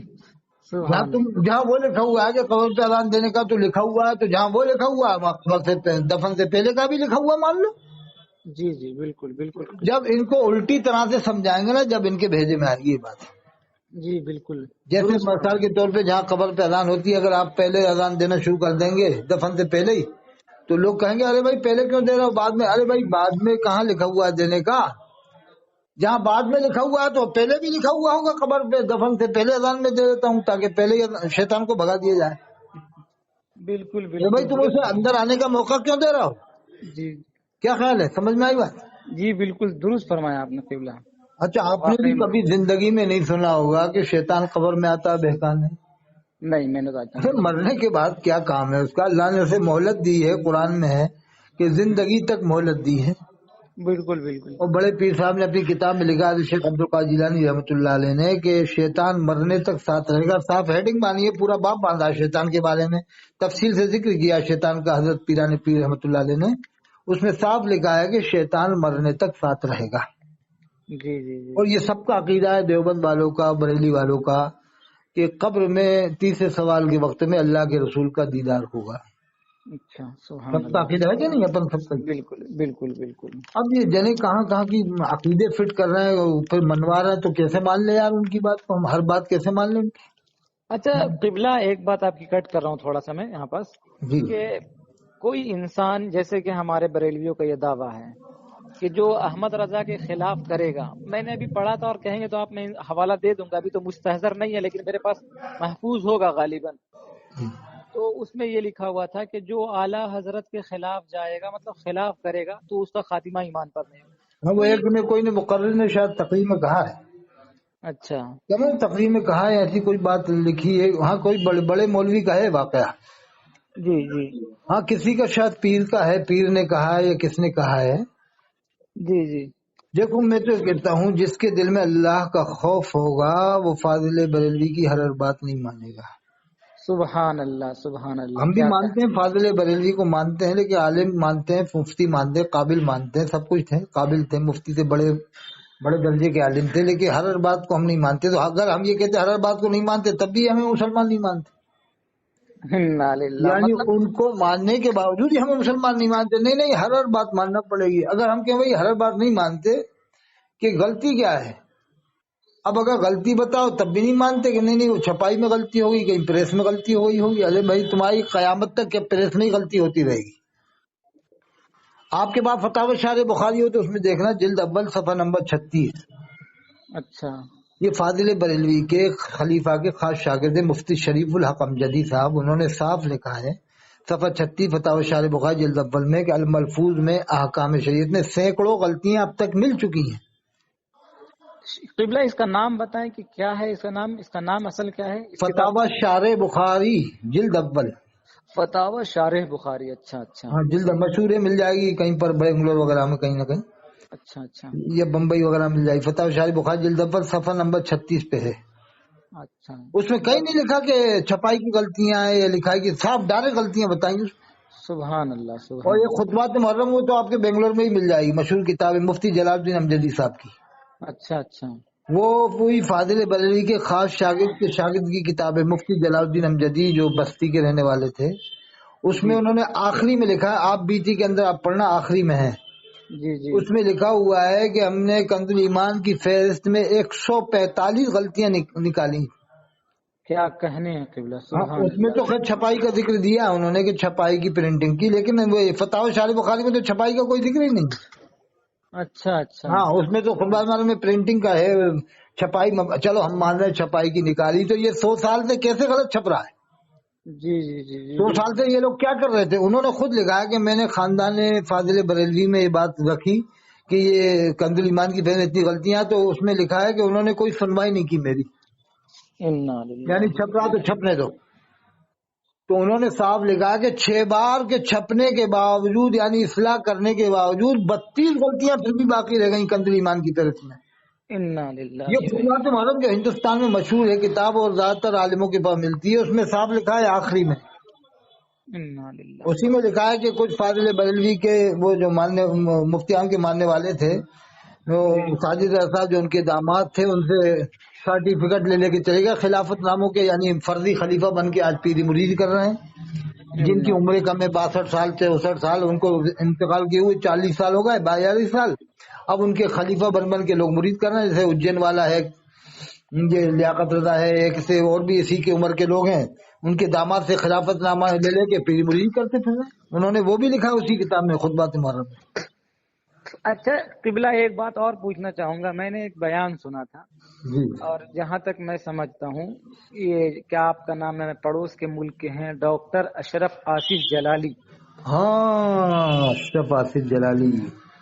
S1: سبحان اللہ
S2: جہاں وہ لکھا ہوا ہے کہ قبر پہ اذان دینے کا تو لکھا ہوا ہے، تو جہاں وہ لکھا ہوا ہے وہاں قبر سے دفن سے پہلے کا بھی لکھا ہوا مان لو۔
S1: جی جی بالکل بالکل
S2: جب ان کو الٹی طرح سے سمجھائیں گے نا، جب ان کے بھیجے میں آئے گی یہ بات،
S1: جی بالکل
S2: جیسے
S1: درست
S2: مثال کے طور پہ جہاں قبر پہ اذان ہوتی ہے، اگر آپ پہلے اذان دینا شروع کر دیں گے دفن سے پہلے ہی، تو لوگ کہیں گے ارے بھائی پہلے کیوں دے رہے ہو بعد میں، ارے بھائی بعد میں کہاں لکھا ہوا ہے دینے کا، جہاں بعد میں لکھا ہوا ہے تو پہلے بھی لکھا ہوا ہوگا قبر پہ دفن سے پہلے اذان میں دے دیتا ہوں تاکہ پہلے ہی شیطان کو بھگا دیا جائے۔
S1: بالکل
S2: ارے بھائی
S1: بالکل
S2: تم اسے
S1: درست
S2: اندر آنے کا موقع کیوں دے رہا ہو،
S1: جی
S2: کیا خیال ہے، سمجھ میں آئی بات؟
S1: جی بالکل درست فرمایا آپ نے قبلہ،
S2: اچھا آپ نے بھی
S1: واقعی میں
S2: کبھی زندگی میں نہیں سنا ہوگا کہ شیطان قبر میں آتا ہے بہکانے؟
S1: نہیں میں نے تو آج تک نہیں سنا۔
S2: مرنے کے بعد کیا کام ہے اس کا، اللہ نے اسے مہلت دی ہے، قرآن میں ہے کہ زندگی تک مہلت دی ہے۔
S1: بالکل بالکل
S2: اور بڑے پیر صاحب نے اپنی کتاب میں لکھا ہے شیخ عبدالقادر جیلانی رحمۃ اللہ علیہ نے کہ شیطان مرنے تک ساتھ رہے گا، صاف ہیڈنگ بانی ہے، پورا باب باندھا ہے شیطان کے بارے میں، تفصیل سے ذکر کیا شیطان کا حضرت پیران پیر رحمۃ اللہ علیہ نے، اس میں صاف لکھا ہے کہ شیطان مرنے تک ساتھ رہے گا۔
S1: جی جی جی
S2: اور یہ سب کا عقیدہ ہے دیوبند والوں کا، بریلی والوں کا، کہ قبر میں تیسرے سوال کے وقت میں اللہ کے رسول کا دیدار ہوگا۔
S1: اچھا سبحان
S2: سب کا
S1: اللہ
S2: عقیدہ ہے کہ نہیں اپن سب کا؟
S1: بالکل بالکل بالکل
S2: اب یہ جنے کہاں کہاں کی عقیدے فٹ کر رہے ہیں اور پھر منوا رہے ہیں، تو کیسے مان لیں یار ان کی بات کو، ہم ہر بات کیسے مان لیں؟
S1: اچھا قبلہ ایک بات آپ کی کٹ کر رہا ہوں تھوڑا سا میں یہاں پاس،
S2: جی
S1: کہ کوئی انسان جیسے کہ ہمارے بریلویوں کا یہ دعویٰ ہے کہ جو احمد رضا کے خلاف کرے گا، میں نے ابھی پڑھا تھا اور کہیں گے تو آپ میں حوالہ دے دوں گا، ابھی تو مستحضر نہیں ہے لیکن میرے پاس محفوظ ہوگا غالباً، تو اس میں یہ لکھا ہوا تھا کہ جو اعلیٰ حضرت کے خلاف جائے گا مطلب خلاف کرے گا تو اس کا خاتمہ ایمان پر نہیں ہوگا،
S2: ہاں، وہ
S1: تو
S2: ایک
S1: یہ
S2: نے کوئی نے مقرر نے شاید تقریر میں کہا ہے،
S1: اچھا
S2: کیا میں نے تقریر میں کہا ہے، ایسی کوئی بات لکھی ہے وہاں، کوئی بڑے بڑے مولوی کا ہے واقعہ،
S1: جی جی
S2: ہاں کسی کا شاید پیر کا ہے، پیر نے کہا ہے یا کس نے کہا ہے۔
S1: جی جی
S2: دیکھو میں تو کہتا ہوں جس کے دل میں اللہ کا خوف ہوگا وہ فاضل بریلوی کی ہر بات نہیں مانے گا۔
S1: سبحان اللہ سبحان اللہ
S2: ہم بھی
S1: کیا
S2: مانتے
S1: کہا
S2: ہیں فاضل بریلوی کو مانتے ہیں، لیکن عالم مانتے ہیں، مفتی مانتے ہیں، قابل مانتے ہیں، سب کچھ تھے، قابل تھے، مفتی تھے، بڑے بڑے درجے کے عالم تھے، لیکن ہر بات کو ہم نہیں مانتے۔ تو اگر ہم یہ کہتے ہر بات کو نہیں مانتے تب بھی ہمیں مسلمان نہیں مانتے،
S1: انا للہ
S2: یعنی
S1: مطلب
S2: ان کو ماننے کے باوجود ہی ہمیں مسلمان نہیں مانتے۔ نہیں نہیں، ہر بات ماننا پڑے گی۔ اگر ہم کہ بھائی ہر بات نہیں مانتے کہ غلطی کیا ہے، اب اگر غلطی بتاؤ تب بھی نہیں مانتے کہ نہیں نہیں وہ چھپائی میں غلطی ہوگی، کہیں پریس میں غلطی ہوئی ہوگی۔ ارے بھائی تمہاری قیامت تک کیا پریس میں ہی غلطی ہوتی رہے گی؟ آپ کے بعد فتاوی شارح بخاری ہو تو اس میں دیکھنا جلد اول صفحہ نمبر 36،
S1: اچھا
S2: یہ فاضل بریلوی کے خلیفہ کے خاص شاگرد مفتی شریف الحق امجدی صاحب، انہوں نے صاف لکھا ہے صفحہ 36 فتاوی شارح بخاری جلد اول میں کہ الملفوظ میں احکام شریعت میں سینکڑوں غلطیاں اب تک مل چکی ہیں۔
S1: قبلہ اس کا نام بتائیں کہ کیا ہے، اس کا نام اصل کیا ہے اس کتاب
S2: فتاوی
S1: کا؟
S2: شارح بخاری جلد اول،
S1: فتاوی شارح بخاری، اچھا اچھا
S2: ہاں جلد مشہور ہے، مل جائے گی کہیں پر بنگلور وغیرہ میں کہیں نہ کہیں،
S1: اچھا اچھا
S2: یا بمبئی وغیرہ مل جائے گی۔ فتاوی شارح بخاری جلد اول صفحہ نمبر 36 پہ ہے۔
S1: اچھا
S2: اس میں کہیں نہیں لکھا کہ چھپائی کی غلطیاں ہیں، یا لکھا ہے کہ صاف ڈائریکٹ غلطیاں بتائیں گے۔
S1: سبحان اللہ
S2: اور
S1: سبحان
S2: یہ
S1: اللہ
S2: خطبات محرم وہ تو آپ کے بنگلور میں ہی مل جائے گی، مشہور کتاب ہے مفتی جلال الدین امجدی صاحب کی،
S1: اچھا اچھا
S2: وہ پوری فاضل بریلوی کے خاص شاگرد کے شاگرد کی کتاب ہے، مفتی جلال الدین امجدی جو بستی کے رہنے والے تھے۔ اس میں
S1: جی
S2: انہوں نے آخری میں لکھا ہے، آپ بیٹی کے اندر آپ پڑھنا آخری میں ہے،
S1: جی جی
S2: اس میں لکھا ہوا ہے کہ ہم نے کنز ایمان کی فہرست میں 145 غلطیاں نکالی۔
S1: کیا کہنے ہیں قبلہ،
S2: ہاں
S1: سبحان
S2: اس میں
S1: اللہ
S2: تو خیر چھپائی کا ذکر دیا انہوں نے کہ چھپائی کی پرنٹنگ کی، لیکن وہ فتاوی شارح بخاری میں تو چھپائی کا کوئی ذکر ہی نہیں۔
S1: اچھا اچھا
S2: ہاں اس میں تو خطبہ محرم میں پرنٹنگ کا ہے، چھپائی چلو ہم مان رہے ہیں چھپائی کی نکالی، تو یہ 100 سال سے کیسے غلط چھپ رہا ہے؟
S1: جی جی جی جی
S2: 100 سال
S1: بالکل
S2: سے یہ لوگ کیا کر رہے تھے؟ انہوں نے خود لکھا ہے کہ میں نے خاندان فاضل بریلوی میں یہ بات رکھی کہ یہ کنز ایمان کی فہرست اتنی غلطیاں، تو اس میں لکھا ہے کہ انہوں نے کوئی سنوائی نہیں کی میری،
S1: انا للہ
S2: یعنی چھپ رہا تو چھپنے دو۔ تو انہوں نے صاف لکھا کہ 6 بار کے چھپنے کے باوجود یعنی اصلاح کرنے کے باوجود 32 غلطیاں پھر بھی باقی رہ گئیں کنز ایمان کی طرف میں.
S1: انا للہ
S2: یہ خدمات محرم جو ہندوستان میں مشہور ہے کتاب اور زیادہ تر عالموں کے پاس ملتی ہے، اس میں صاف لکھا ہے آخری میں،
S1: انا للہ.
S2: اسی میں لکھا ہے کہ کچھ فاضل بریلوی کے وہ جو مفتیان کے ماننے والے تھے، وہ ساجد صاحب جو ان کے داماد تھے، ان سے سرٹیفکیٹ لے کے چلے گئے خلافت ناموں کے، یعنی فرضی خلیفہ بن کے آج پیری مرید کر رہے ہیں، جن کی عمریں کم ہے 62 سال 64 سال، ان کو انتقال کیے ہوئے 40 سال ہو گئے 42 سال، اب ان کے خلیفہ بن کے لوگ مرید کر رہے ہیں. جیسے اجین والا ہے، یہ لیاقت رضا ہے، ایک سے اور بھی اسی کی عمر کے لوگ ہیں، ان کے داماد سے خلافت نامہ لے کے پیری مرید کرتے تھے. انہوں نے وہ بھی لکھا اسی کتاب میں خطبات محرم میں.
S1: اچھا قبلہ، ایک بات اور پوچھنا چاہوں گا. میں نے ایک بیان سنا تھا،
S2: جی
S1: اور جہاں تک میں سمجھتا ہوں، یہ کیا آپ کا نام ہے، پڑوس کے ملک کے ہیں ڈاکٹر اشرف آصف جلالی.
S2: ہاں اشرف آصف جلالی.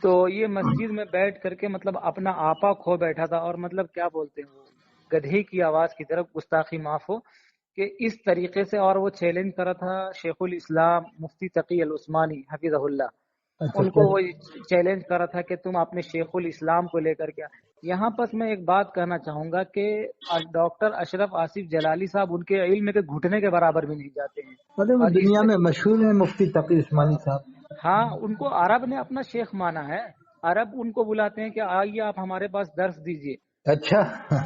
S1: تو یہ مسجد میں بیٹھ کر کے مطلب اپنا آپا کھو بیٹھا تھا، اور مطلب کیا بولتے ہیں وہ گدھے کی آواز کی طرف، گستاخی معاف ہو کہ اس طریقے سے، اور وہ چیلنج کرا تھا شیخ الاسلام مفتی تقی العثمانی حفظہ اللہ.
S2: اچھا
S1: ان کو وہ چیلنج کرا تھا کہ تم اپنے شیخ الاسلام کو لے کر کے. یہاں پر میں ایک بات کہنا چاہوں گا کہ ڈاکٹر اشرف آصف جلالی صاحب ان کے علم کے گھٹنے کے برابر بھی نہیں جاتے ہیں.
S2: ارے وہ
S1: اور
S2: دنیا میں مشہور ہیں مفتی تقی عثمانی صاحب.
S1: ہاں، ان کو عرب نے اپنا شیخ مانا ہے. عرب ان کو بلاتے ہیں کہ آئیے آپ ہمارے پاس درس دیجئے.
S2: اچھا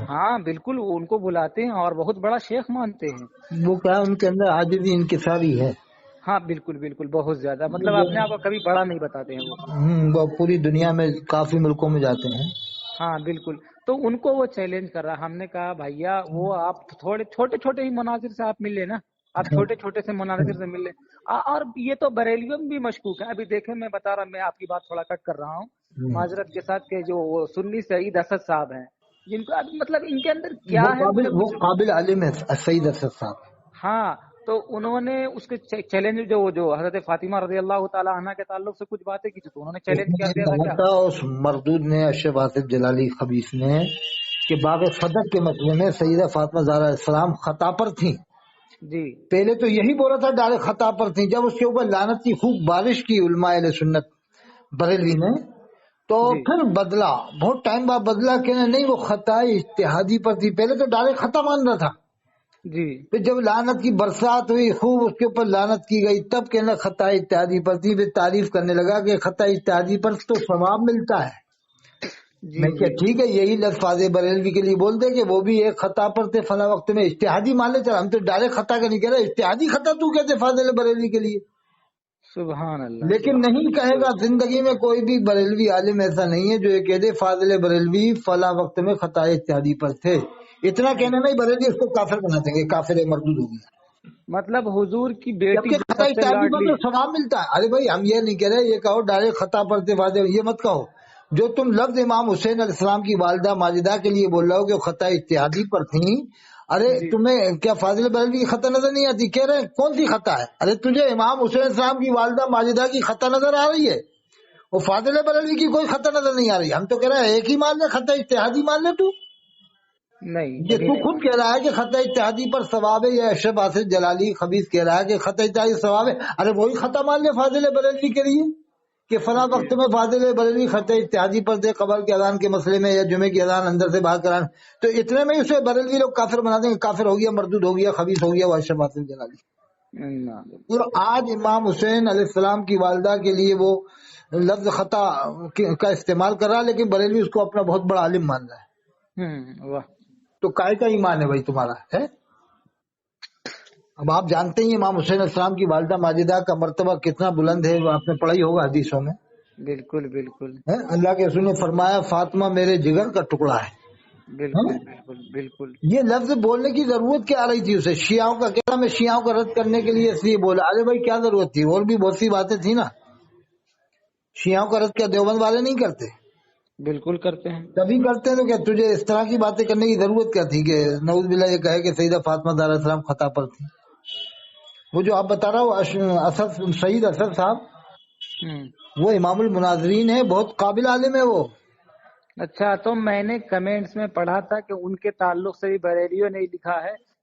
S1: ہاں بالکل، ان کو بلاتے ہیں اور بہت بڑا شیخ مانتے ہیں.
S2: وہ کیا ان کے اندر عاجزی انکساری ہے.
S1: ہاں بالکل بالکل، بہت زیادہ، مطلب اپنے آپ کو کبھی بڑا نہیں بتاتے ہیں وہ.
S2: وہ پوری دنیا میں کافی ملکوں میں جاتے ہیں.
S1: ہاں بالکل. تو ان کو وہ چیلنج کر رہا. ہم نے کہا بھیا وہ آپ تھوڑے چھوٹے چھوٹے ہی مناظر سے آپ مل لیں نا، آپ چھوٹے چھوٹے سے مناظر سے مل لیں. اور یہ تو بریلیوں میں بھی مشکوک ہے. ابھی دیکھیں، میں بتا رہا، میں آپ کی بات تھوڑا کٹ کر رہا ہوں معذرت کے ساتھ، کہ جو وہ سنی سعید اسد صاحب ہیں، جن کو ابھی مطلب ان کے اندر کیا ہے مجھے
S2: وہ قابل عالم ہے سعید اسد صاحب.
S1: ہاں، تو انہوں نے اس کے چیلنج جو حضرت فاطمہ رضی اللہ تعالی عنہ کے تعلق سے کچھ باتیں کی تھی، تو انہوں نے چیلنج کیا دیا تھا کیا؟
S2: اس مردود نے اشرف آصف جلالی خبیث نے کہ باغ صدق کے مسئلے میں سیدہ فاطمہ زہرا السلام خطا پر تھیں.
S1: جی
S2: پہلے تو یہی بولا تھا ڈائریکٹ خطا پر تھیں. جب اس کے اوپر لعنت کی خوب بارش کی علماء اہل سنت بریلوی نے، تو پھر بدلا، بہت ٹائم بعد بدلا کہ نہیں وہ خطا اجتہادی پر تھی. پہلے تو ڈائریکٹ خطا مان رہا تھا.
S1: جی
S2: پھر جب لعنت کی برسات ہوئی، خوب اس کے اوپر لعنت کی گئی، تب کہنا خطا اجتہادی پر تھی. پھر تعریف کرنے لگا کہ خطا اجتہادی پر تو ثواب ملتا ہے. میں کیا ٹھیک ہے، یہی لفظ فاضل بریلوی کے لیے بول دے کہ وہ بھی ایک خطا پر تھے فلاں وقت میں، اجتہادی مان لے. چل ہم تو ڈائریکٹ خطا کا نہیں کہہ رہے، اجتہادی خطا تو کہتے فاضل بریلوی کے لیے.
S1: سبحان اللہ.
S2: لیکن نہیں کہے گا زندگی میں کوئی بھی بریلوی عالم ایسا نہیں ہے جو یہ کہہ دے فاضل بریلوی فلاں وقت میں خطا اجتہادی پر تھے. اتنا کہنے میں بریلوی اس کو کافر بنا دیں گے، کافر مردود ہوگی.
S1: مطلب حضور کی بیٹی
S2: جبکہ
S1: جو
S2: خطا
S1: سب سے
S2: اجتہادی پر
S1: لاڈلی.
S2: تو ثواب ملتا ہے. ارے بھائی ہم یہ نہیں کہہ رہے، یہ کہو ڈائریکٹ خطا پر تھے فاضل، یہ مت کہو. جو تم لفظ امام حسین علیہ السلام کی والدہ ماجدہ کے لیے بول رہے ہو کہ خطا اجتہادی پر تھیں، ارے تمہیں کیا فاضل بریلوی کی خطا نظر نہیں آتی؟ کہہ رہے ہیں کون سی خطا ہے؟ ارے تجھے امام حسین علیہ السلام کی والدہ ماجدہ کی خطا نظر آ رہی ہے، وہ فاضل بریلوی کی کوئی خطا نظر نہیں آ رہی. ہم تو کہہ رہے ہیں ایک ہی مان لے، خطا اجتہادی مان لے. تو
S1: نہیں،
S2: یہ
S1: کبھی
S2: تو
S1: نہیں
S2: خود
S1: مانا.
S2: کہہ رہا ہے کہ خطا اجتہادی پر ثواب ہے. یہ اشرف آصف جلالی خبیث کہہ رہا ہے کہ خطا اجتہادی ثواب ہے. ارے وہی خطا مان لے فاضل بریلوی کے لیے کہ فلاں وقت میں فاضل بریلوی خطا اجتہادی پر تھے قبر کے اذان کے مسئلے میں، یا جمعے کی اذان اندر سے باہر کرانا. تو اتنے میں اسے بریلوی لوگ کافر بنا دیں گے، کافر ہو گیا، مردود ہو گیا، خبیث ہو گیا وہ اشرف آصف جلالی. اور آج امام حسین علیہ السلام کی والدہ کے لیے وہ لفظ خطا کا استعمال کر رہا ہے، لیکن بریلوی اس کو اپنا بہت بڑا عالم مان رہا ہے.
S1: واہ.
S2: تو کائے کا ایمان ہے بھائی تمہارا ہے؟ اب آپ جانتے ہی امام حسین علیہ السلام کی والدہ ماجدہ کا مرتبہ کتنا بلند ہے، وہ آپ نے پڑھا ہی ہوگا حدیثوں میں.
S1: بالکل بالکل
S2: اللہ کے رسول نے فرمایا فاطمہ میرے جگر کا ٹکڑا ہے.
S1: بالکل بالکل بالکل.
S2: یہ لفظ بولنے کی ضرورت کیا آ رہی تھی اسے؟ شیعوں کا کہنا میں شیعوں کا رد کرنے کے لیے اس لیے بولا. ارے بھائی کیا ضرورت تھی؟ اور بھی بہت سی باتیں تھی نا. شیعوں کا رد کیا دیوبند والے نہیں کرتے؟
S1: بالکل کرتے ہیں.
S2: کبھی کرتے ہیں. تو کیا تجھے اس طرح کی باتیں کرنے کی ضرورت کیا تھی کہ نعوذ باللہ یہ کہے کہ سیدہ فاطمہ زہرا السلام خطا پر تھی؟ وہ جو آپ بتا رہا ہو سعید اسد صاحب، وہ امام المناظرین ہے، بہت قابل عالم ہے وہ.
S1: اچھا، تو میں نے کمنٹس میں پڑھا تھا کہ ان کے تعلق سے بھی بریلیوں نے لکھا ہے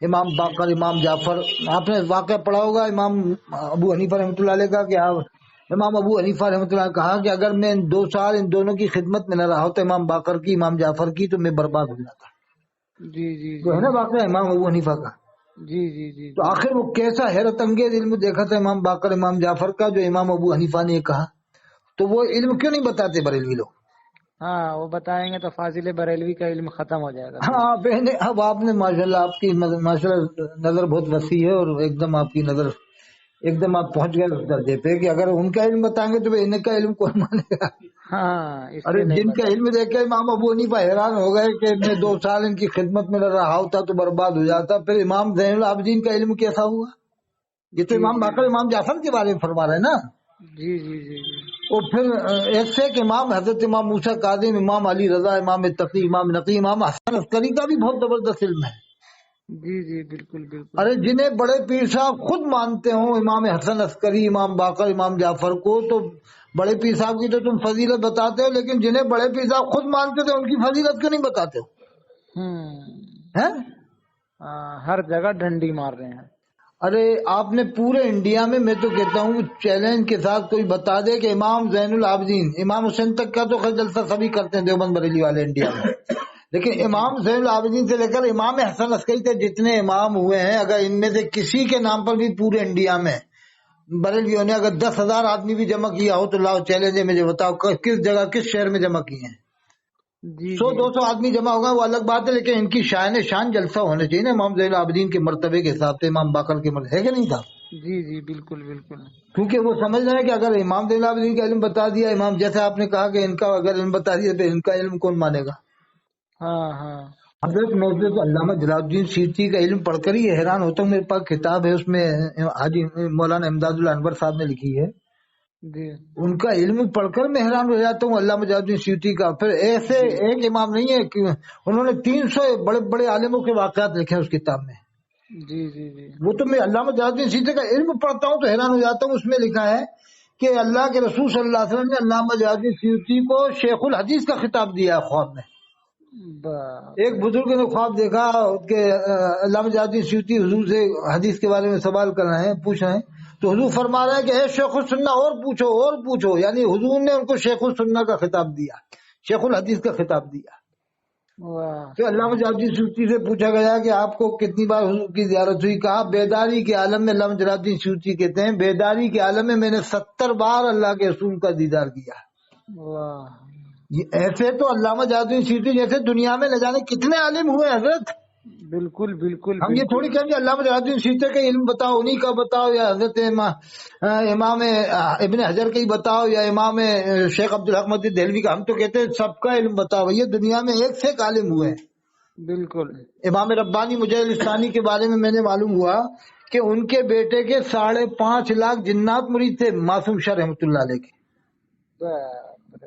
S2: امام باقر، امام جعفر. آپ نے واقعہ پڑھا ہوگا امام ابو حنیفہ رحمۃ اللہ علیہ کا کہ امام ابو حنیفہ رحمۃ اللہ نے کہا کہ اگر میں 2 سال ان دونوں کی خدمت میں نہ رہا ہوتا، امام باقر کی، امام جعفر کی، تو میں برباد ہو جاتا.
S1: جی جی
S2: جو ہے نا واقعہ امام ابو حنیفہ کا.
S1: جی جی جی
S2: تو آخر وہ کیسا حیرت انگیز علم دیکھا تھا امام باقر امام جعفر کا جو امام ابو حنیفہ نے کہا. تو وہ علم کیوں نہیں بتاتے بریلوی لوگ؟
S1: ہاں وہ بتائیں گے تو فاضل بریلوی کا علم ختم ہو جائے گا.
S2: ہاں بہنے اب آپ نے ماشاءاللہ آپ کی ماشاءاللہ نظر بہت وسیع ہے، اور ایک دم آپ کی نظر ایک دم آپ پہنچ گئے اس درجے پہ کہ اگر ان کا علم بتائیں گے تو ان کا علم کون مانے گا.
S1: ہاں اس
S2: ارے
S1: لیے نہیں
S2: جن کا
S1: بتا.
S2: علم دیکھ کے امام ابو حنیفہ حیران ہو گئے کہ میں 2 سال ان کی خدمت میں نہ رہا ہوتا تو برباد ہو جاتا. پھر امام زین العابدین کا علم کیسا ہوا؟ یہ تو
S1: جی
S2: امام
S1: جی
S2: باقر امام جعفر کے بارے میں فرما رہے ہیں نا.
S1: جی جی جی جی
S2: اور پھر ایک سے ایک امام، حضرت امام موسیٰ کاظم، امام علی رضا، امام تقی، امام نقی، امام حسن عسکری کا بھی بہت زبردست علم ہے.
S1: جی جی بالکل بالکل.
S2: ارے جنہیں بڑے پیر صاحب خود مانتے ہوں امام حسن عسکری، امام باقر، امام جعفر کو، تو بڑے پیر صاحب کی تو تم فضیلت بتاتے ہو، لیکن جنہیں بڑے پیر صاحب خود مانتے تھے ان کی فضیلت کیوں نہیں بتاتے ہو؟ ہیں؟
S1: ہر جگہ ڈنڈی مار رہے ہیں.
S2: ارے آپ نے پورے انڈیا میں تو کہتا ہوں چیلنج کے ساتھ کوئی بتا دے کہ امام زین العابدین، امام حسین تک کا تو خیر جلسہ سبھی کرتے ہیں دیوبند بریلی والے انڈیا میں، لیکن امام زین العابدین سے لے کر امام حسن عسکری تک جتنے امام ہوئے ہیں، اگر ان میں سے کسی کے نام پر بھی پورے انڈیا میں بریلیوں نے اگر 10,000 آدمی بھی جمع کیا ہو تو لاؤ چیلنج ہے، مجھے بتاؤ کس جگہ کس شہر میں جمع کیے ہیں.
S1: جی
S2: 100-200 آدمی جمع ہوگا وہ الگ بات ہے، لیکن ان کی شان جلسہ ہونے چاہیے نا امام زین العابدین کے مرتبے کے حساب سے، امام باقر کے مرتبے ہے کہ نہیں تھا؟
S1: جی جی بالکل بالکل.
S2: کیونکہ وہ سمجھ رہے ہیں کہ اگر امام زین العابدین کا علم بتا دیا، امام جیسے آپ نے کہا کہ ان کا اگر علم بتا دیا تو ان کا علم کون مانے گا؟
S1: ہاں ہاں
S2: حضرت موجود علامہ جلال الدین سیوطی کا علم پڑھ کر ہی حیران ہوتا ہوں. میرے پاس کتاب ہے، اس میں حاجی مولانا امداد اللہ انور صاحب نے لکھی ہے،
S1: جی
S2: ان کا علم پڑھ کر میں حیران ہو جاتا ہوں علامہ جلال الدین سیوطی کا. پھر ایسے ایک امام نہیں ہے کہ انہوں نے 300 بڑے بڑے عالموں کے واقعات لکھے ہیں اس کتاب میں.
S1: جی جی جی
S2: وہ تو میں علامہ جلال الدین سیوطی کا علم پڑھتا ہوں تو حیران ہو جاتا ہوں. اس میں لکھا ہے کہ اللہ کے رسول صلی اللہ علیہ وسلم نے علامہ جلال الدین سیوطی کو شیخ الحدیث کا خطاب دیا ہے خواب میں. ایک بزرگ نے خواب دیکھا کہ علامہ جلال الدین سیوطی حضور سے حدیث کے بارے میں سوال کر رہے ہیں، پوچھ رہے ہیں، تو حضور فرما رہے ہیں کہ اے شیخ السنہ اور پوچھو، یعنی حضور نے ان کو شیخ السنہ کا خطاب دیا، شیخ الحدیث کا خطاب دیا. تو علامہ جلال الدین سیوطی سے پوچھا گیا کہ آپ کو کتنی بار حضور کی زیارت ہوئی؟ کہا بیداری کے عالم میں. علامہ جلال الدین سیوطی کہتے ہیں بیداری کے عالم میں میں نے 70 بار اللہ کے رسول کا دیدار کیا. ایسے تو علامہ جلال الدین سیوطی جیسے دنیا میں نہ جانے کتنے عالم ہوئے حضرت.
S1: بالکل بالکل.
S2: ہم یہ تھوڑی کہیں گے علامہ جلال الدین سیوطی کا علم بتاؤ، انہی کا بتاؤ، یا حضرت امام ابن حجر کا ہی بتاؤ، یا امام شیخ عبدالحق مدنی دہلوی کا. ہم تو کہتے ہیں سب کا علم بتاؤ. یہ دنیا میں ایک سے ایک عالم ہوئے ہیں.
S1: بالکل.
S2: امام ربانی مجاہد الثانی کے بارے میں نے معلوم ہوا کہ ان کے بیٹے کے 5.5 لاکھ جنات مرید تھے، معصوم شاہ رحمۃ اللہ علیہ کے.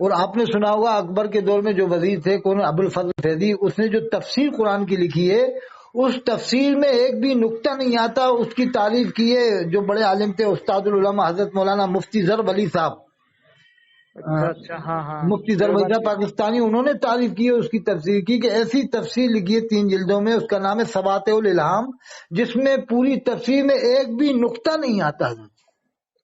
S2: اور آپ نے سنا ہوگا اکبر کے دور میں جو وزیر تھے کون، ابو الفضل فیضی، اس نے جو تفسیر قرآن کی لکھی ہے اس تفسیر میں ایک بھی نقطہ نہیں آتا. اس کی تعریف کی ہے جو بڑے عالم تھے استاد العلماء حضرت مولانا مفتی ضرب علی صاحب.
S1: اچھا ہاں ہاں
S2: مفتی ضرب علی صاحب پاکستانی، انہوں نے تعریف کی ہے، اس کی تفسیر کی کہ ایسی تفسیر لکھی ہے 3 جلدوں میں، اس کا نام ہے سواتع الالہام، جس میں پوری تفسیر میں ایک بھی نقطہ نہیں آتا.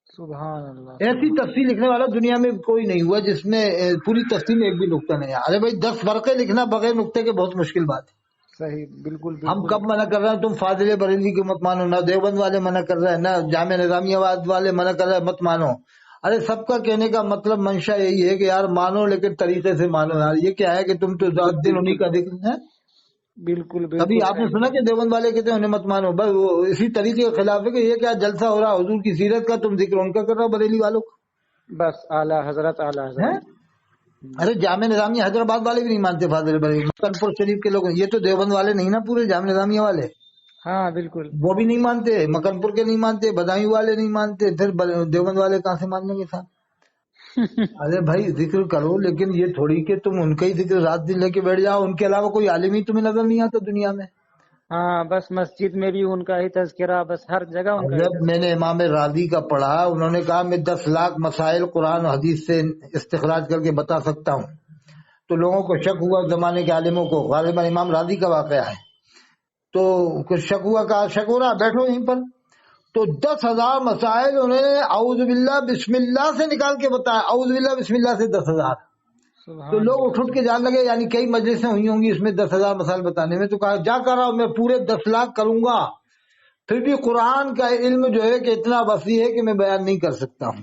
S1: سبحان اللہ.
S2: ایسی تفسیر لکھنے والا دنیا میں کوئی نہیں ہوا جس میں پوری تفسیر میں ایک بھی نقطہ نہیں ہے. ارے بھائی 10 فرقے لکھنا بغیر نقطے کے بہت مشکل بات ہے.
S1: صحیح بالکل.
S2: ہم کب منع کر رہے ہیں تم فاضل بریلوی کو مت مانو، نہ دیوبند والے منع کر رہے ہیں، نہ جامعہ نظامیہ والے منع کر رہے ہیں مت مانو. ارے سب کا کہنے کا مطلب منشا یہی ہے کہ یار مانو لیکن طریقے سے مانو. یار یہ کیا ہے کہ تم تو ذات دن انہی کا ذکر ہے.
S1: بالکل
S2: کبھی آپ نے سنا کہ دیوبند والے کہتے ہیں انہیں مت مانو؟ بس وہ اسی طریقے کے خلاف ہے کہ یہ کیا جلسہ ہو رہا حضور کی سیرت کا، تم ذکر ان کا کر رہا ہو بریلی والوں کا.
S1: بس اعلیٰ حضرت.
S2: ارے جامعہ نظامیہ حیدرآباد والے بھی نہیں مانتے فاضل بریلوی، مکن پور شریف کے لوگ. یہ تو دیوبند والے نہیں نا پورے جامعہ نظامیہ والے.
S1: ہاں بالکل.
S2: وہ بھی نہیں مانتے، مکن پور کے نہیں مانتے، بدایوں والے نہیں مانتے، پھر دیوبند والے کہاں سے مان لیں گے صاحب؟ ارے بھائی ذکر کرو، لیکن یہ تھوڑی کہ تم ان کا ہی ذکر رات دن لے کے بیٹھ جاؤ، ان کے علاوہ کوئی عالم ہی تمہیں نظر نہیں آتا دنیا میں.
S1: ہاں بس مسجد میں بھی ان کا ہی تذکرہ، بس ہر جگہ ان کا ہی
S2: جب
S1: تذکرہ.
S2: میں نے امام راضی کا پڑھا، انہوں نے کہا میں 10 لاکھ مسائل قرآن و حدیث سے استخراج کر کے بتا سکتا ہوں. تو لوگوں کو شک ہوا زمانے کے عالموں کو، غالباً امام راضی کا واقعہ ہے. تو کچھ شک ہوا، کہا شک ہو رہا بیٹھو یہیں پر. تو 10,000 مسائل انہوں نے اعوذ باللہ بسم اللہ سے نکال کے بتایا، اعوذ باللہ بسم اللہ سے 10,000. تو
S1: سبحان
S2: لوگ
S1: اللہ.
S2: اٹھ کے جان لگے، یعنی کئی مجلسیں ہوئی ہوں گی اس میں 10,000 مسائل بتانے میں. تو کہا جا کر رہا ہوں میں پورے 10 لاکھ کروں گا، پھر بھی قرآن کا علم جو ہے کہ اتنا وسیع ہے کہ میں بیان نہیں کر سکتا ہوں،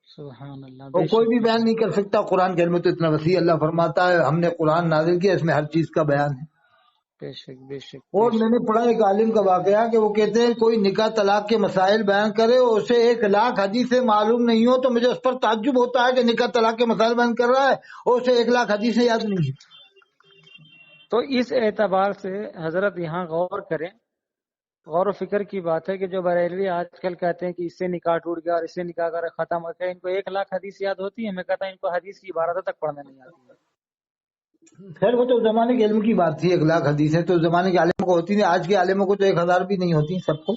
S1: سبحان اللہ.
S2: اور
S1: بے
S2: کوئی
S1: شک
S2: بھی
S1: بے
S2: بیان
S1: شک.
S2: نہیں کر سکتا. قرآن کا علم تو اتنا وسیع، اللہ فرماتا ہے ہم نے قرآن نازل کیا، اس میں ہر چیز کا بیان ہے.
S1: بے شک بے شک بے
S2: اور میں
S1: شک.
S2: نے پڑھا ایک عالم کا واقعہ کہ وہ کہتے ہیں کوئی نکاح طلاق کے مسائل بیان کرے اور اسے 1,00,000 حدیثیں معلوم نہیں ہو تو مجھے اس پر تعجب ہوتا ہے کہ نکاح طلاق کے مسائل بیان کر رہا ہے اور اسے 1,00,000 حدیثیں یاد نہیں ہے.
S1: تو اس اعتبار سے حضرت یہاں غور کریں، غور و فکر کی بات ہے کہ جو بریلوی آج کل کہتے ہیں کہ اس سے نکاح ٹوٹ گیا اور اس سے نکاح کر ختم ہو گیا، ان کو 1,00,000 حدیث یاد ہوتی ہے؟ میں کہتا ہوں ان کو حدیث کی عبارتیں تک پڑھنا نہیں آتی ہے.
S2: خیر وہ تو زمانے کے علم کی بات تھی، 1,00,000 حدیثیں تو زمانے کے عالموں کو ہوتی تھی، آج کے عالموں کو تو 1,000 بھی نہیں ہوتی سب کو.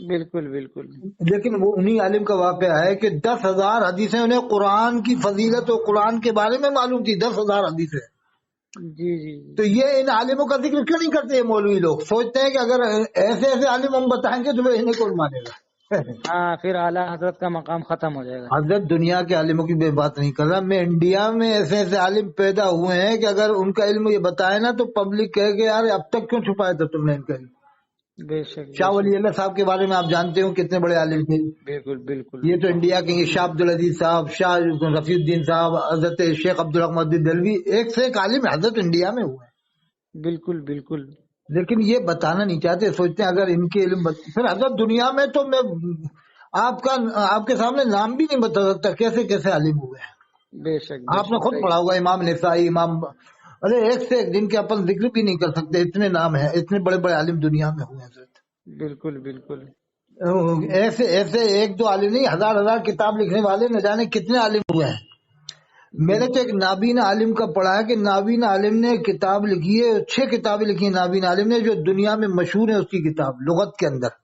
S1: بالکل بالکل.
S2: لیکن وہ انہی عالم کا واقعہ ہے کہ 10,000 حدیثیں انہیں قرآن کی فضیلت اور قرآن کے بارے میں معلوم تھی. 10,000 حدیثیں.
S1: جی جی
S2: تو
S1: جی.
S2: یہ ان عالموں کا ذکر کیوں نہیں کرتے یہ مولوی لوگ؟ سوچتے ہیں کہ اگر ایسے ایسے عالم ہم بتائیں گے تو پھر انہیں کون مانے گا.
S1: ہاں پھر اعلیٰ حضرت کا مقام ختم ہو جائے گا.
S2: حضرت دنیا کے عالموں کی میں بات نہیں کر رہا، میں انڈیا میں ایسے ایسے عالم پیدا ہوئے ہیں کہ اگر ان کا علم یہ بتائے نا تو پبلک کہے کہ یار اب تک کیوں چھپایا تھا تم نے ان کا علم.
S1: بے شک بے
S2: شاہ
S1: شک.
S2: ولی اللہ صاحب کے بارے میں آپ جانتے ہو کتنے بڑے عالم تھے.
S1: بالکل بالکل.
S2: یہ تو انڈیا کے شاہ عبدالعزیز صاحب، شاہ رفیع الدین صاحب، حضرت شیخ عبدالرحمن دلوی، ایک سے ایک عالم حضرت انڈیا میں ہوئے ہیں.
S1: بالکل بالکل.
S2: لیکن یہ بتانا نہیں چاہتے، سوچتے ہیں اگر ان کے علم پھر حضرت دنیا میں تو میں آپ کے سامنے نام بھی نہیں بتا سکتا کیسے کیسے عالم ہوئے ہیں.
S1: بے شک بے
S2: آپ نے
S1: شک.
S2: خود
S1: صحیح.
S2: پڑھا ہوگا امام نسائی، امام، ارے ایک سے ایک جن کے اپن ذکر بھی نہیں کر سکتے، اتنے نام ہیں، اتنے بڑے بڑے عالم دنیا میں ہوئے ہیں حضرت.
S1: بالکل بالکل.
S2: ایسے ایسے ایک دو عالم نہیں، ہزار ہزار کتاب لکھنے والے نہ جانے کتنے عالم ہوئے ہیں. میں نے تو ایک نابینا عالم کا پڑھا ہے کہ نابینا عالم نے کتاب لکھی ہے، 6 کتابیں لکھی ہیں نابینا عالم نے جو دنیا میں مشہور ہے. اس کی کتاب لغت کے اندر،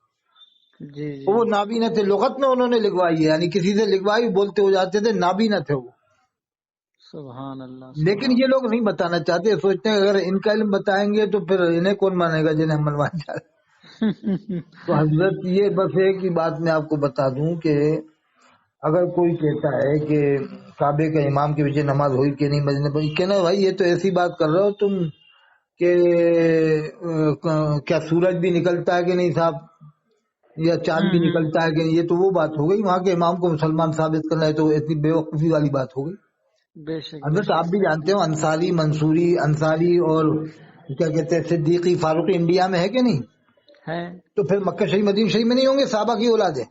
S1: جی جی.
S2: وہ نابینا تھے، لغت میں انہوں نے لکھوائی ہے، یعنی کسی سے لکھوائی بولتے ہو جاتے تھے، نابینا تھے وہ.
S1: سبحان اللہ.
S2: لیکن
S1: سبحان.
S2: یہ لوگ نہیں بتانا چاہتے، سوچتے ہیں اگر ان کا علم بتائیں گے تو پھر انہیں کون مانے گا جنہیں ہم منوائیں جائے. تو حضرت یہ بس ایک ہی بات میں آپ کو بتا دوں کہ اگر کوئی کہتا ہے کہ کعبے کا امام کے پیچھے نماز ہوئی کہ نہیں مسجد میں، کہنا بھائی یہ تو ایسی بات کر رہے ہو تم کہ کیا سورج بھی نکلتا ہے کہ نہیں صاحب، یا چاند بھی نکلتا ہے کہ نہیں. یہ تو وہ بات ہو گئی، وہاں کے امام کو مسلمان ثابت کرنا ہے تو اتنی بے وقوفی والی بات ہو گئی.
S1: بے شک بے
S2: حضرت
S1: شک.
S2: آپ بھی جانتے ہو انصاری، منصوری، انصاری اور کیا کہتے ہیں صدیقی، فاروقی انڈیا میں ہے کہ نہیں؟
S1: ہے.
S2: تو پھر مکہ شریف مدینہ شریف میں نہیں ہوں گے؟ صحابہ کی اولاد ہے.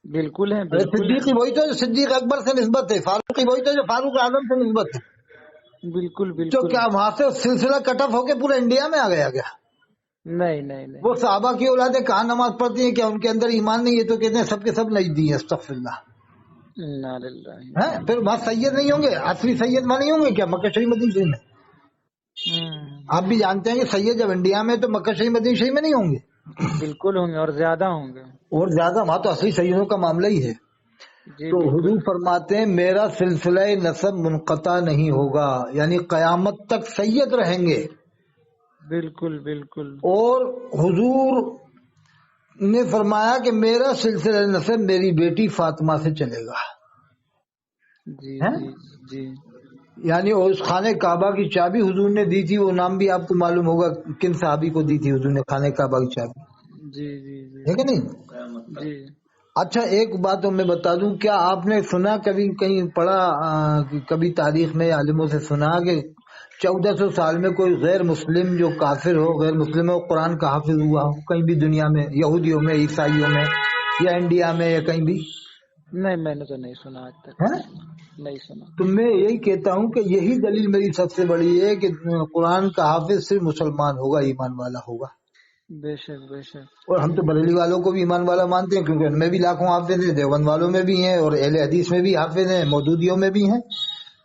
S1: بالکل ہے.
S2: ارے
S1: بالکل ہے.
S2: صدیقی وہی تو جو صدیق اکبر سے نسبت ہے، فاروقی وہی تو جو فاروق اعظم سے نسبت ہے.
S1: بالکل
S2: تو
S1: بالکل.
S2: کیا وہاں سے سلسلہ کٹ آف ہو کے پورے انڈیا میں آ گیا کیا؟
S1: نہیں نہیں نہیں.
S2: وہ صحابہ کی اولادیں کہاں نماز پڑھتی ہیں؟ کیا ان کے اندر ایمان نہیں ہے؟ تو کہتے ہیں سب کے سب نجدی ہیں، استغفر اللہ.
S1: انا للہ.
S2: پھر وہاں سید نہیں ہوں گے؟ اصلی سید وہاں نہیں ہوں گے کیا مکہ شریف مدینہ شریف میں؟ آپ بھی جانتے ہیں کہ سید جب انڈیا میں تو مکہ شریف مدینہ شریف میں نہیں ہوں گے؟
S1: بالکل ہوں گے اور زیادہ ہوں گے.
S2: اور زیادہ، وہاں تو اصلی سیدوں کا معاملہ ہی ہے.
S1: جی
S2: تو
S1: بالکل.
S2: حضور فرماتے ہیں میرا سلسلہ نسب منقطع نہیں ہوگا، یعنی قیامت تک سید رہیں گے.
S1: بالکل بالکل.
S2: اور حضور نے فرمایا کہ میرا سلسلہ نسب میری بیٹی فاطمہ سے چلے گا.
S1: جی
S2: ہیں؟
S1: جی جی.
S2: یعنی اس خانہ کعبہ کی چابی حضور نے دی تھی، وہ نام بھی آپ کو معلوم ہوگا کن صحابی کو دی تھی حضور نے خانہ کعبہ کی چابی،
S1: جی جی جی.
S2: ہے کہ نہیں؟
S1: جی.
S2: اچھا ایک بات میں بتا دوں، کیا آپ نے سنا کبھی کہیں پڑھا کبھی تاریخ میں عالموں سے سنا کہ 1400 سال میں کوئی غیر مسلم جو کافر ہو، غیر مسلم ہو، قرآن کا حافظ ہوا ہو کہیں بھی دنیا میں، یہودیوں میں، عیسائیوں میں، یا انڈیا میں، یا کہیں بھی؟
S1: نہیں میں نے تو نہیں سنا آج تک.
S2: ہے؟
S1: نہیں سنا.
S2: تو میں یہی کہتا ہوں کہ یہی دلیل میری سب سے بڑی ہے کہ قرآن کا حافظ صرف مسلمان ہوگا، ایمان والا ہوگا.
S1: بے شک بے شک.
S2: اور ہم تو بریلی والوں کو بھی ایمان والا مانتے ہیں کیونکہ ان میں بھی لاکھوں حافظ ہیں، دیوبند والوں میں بھی ہیں، اور اہل حدیث میں بھی حافظ ہیں، مودودیوں میں بھی ہیں.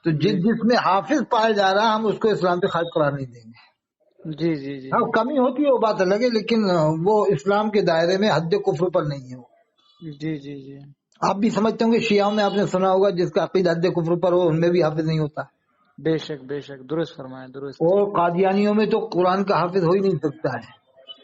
S2: تو جس میں حافظ پایا جا رہا ہم اس کو اسلام سے خارج قرار نہیں دیں گے.
S1: جی جی جی.
S2: ہاں کمی ہوتی ہے وہ بات الگ ہے، لیکن وہ اسلام کے دائرے میں حد کفر پر نہیں ہے وہ.
S1: جی جی جی.
S2: آپ بھی سمجھتے ہوں گے شیعوں میں آپ نے سنا ہوگا جس کا عقیدہ حد کفر پر ہو ان میں بھی حافظ نہیں ہوتا.
S1: بے شک بے شک. درست فرمایا. درست.
S2: اور قادیانیوں میں تو قرآن کا حافظ ہو ہی نہیں سکتا ہے.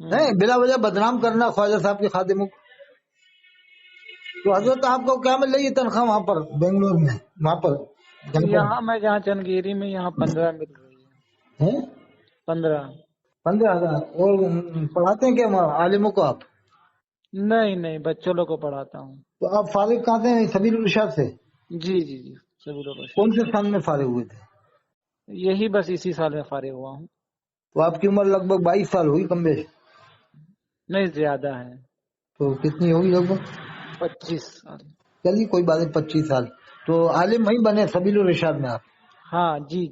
S2: ہے بلا وجہ بدنام کرنا خواجہ صاحب کے خادموں کو. تو حضرت آپ کو کیا مل رہی ہے تنخواہ وہاں پر بنگلور میں وہاں پر
S1: یہاں میں جہاں چنگیری میں یہاں 15 مل رہی ہے.
S2: ہیں
S1: 15.
S2: 15,000. اور پڑھاتے ہیں کیا وہاں عالموں کو آپ؟
S1: نہیں بچوں لوگ کو پڑھاتا ہوں.
S2: تو آپ فارغ کہاں سے ہیں؟ سبیل الرشاد سے.
S1: جی سبھی لوگ.
S2: کون سے سال میں فارغ ہوئے تھے؟
S1: یہی بس اسی سال میں فارغ ہوا ہوں.
S2: تو آپ کی عمر لگ بھگ 22 سال ہوگی کم بیش.
S1: نہیں زیادہ ہے.
S2: تو کتنی ہوگی لگ بھگ؟
S1: 25 سال.
S2: چلیے کوئی بات نہیں 25 سال. تو عالم وہیں بنے سبیل الرشاد میں آپ؟
S1: ہاں جی.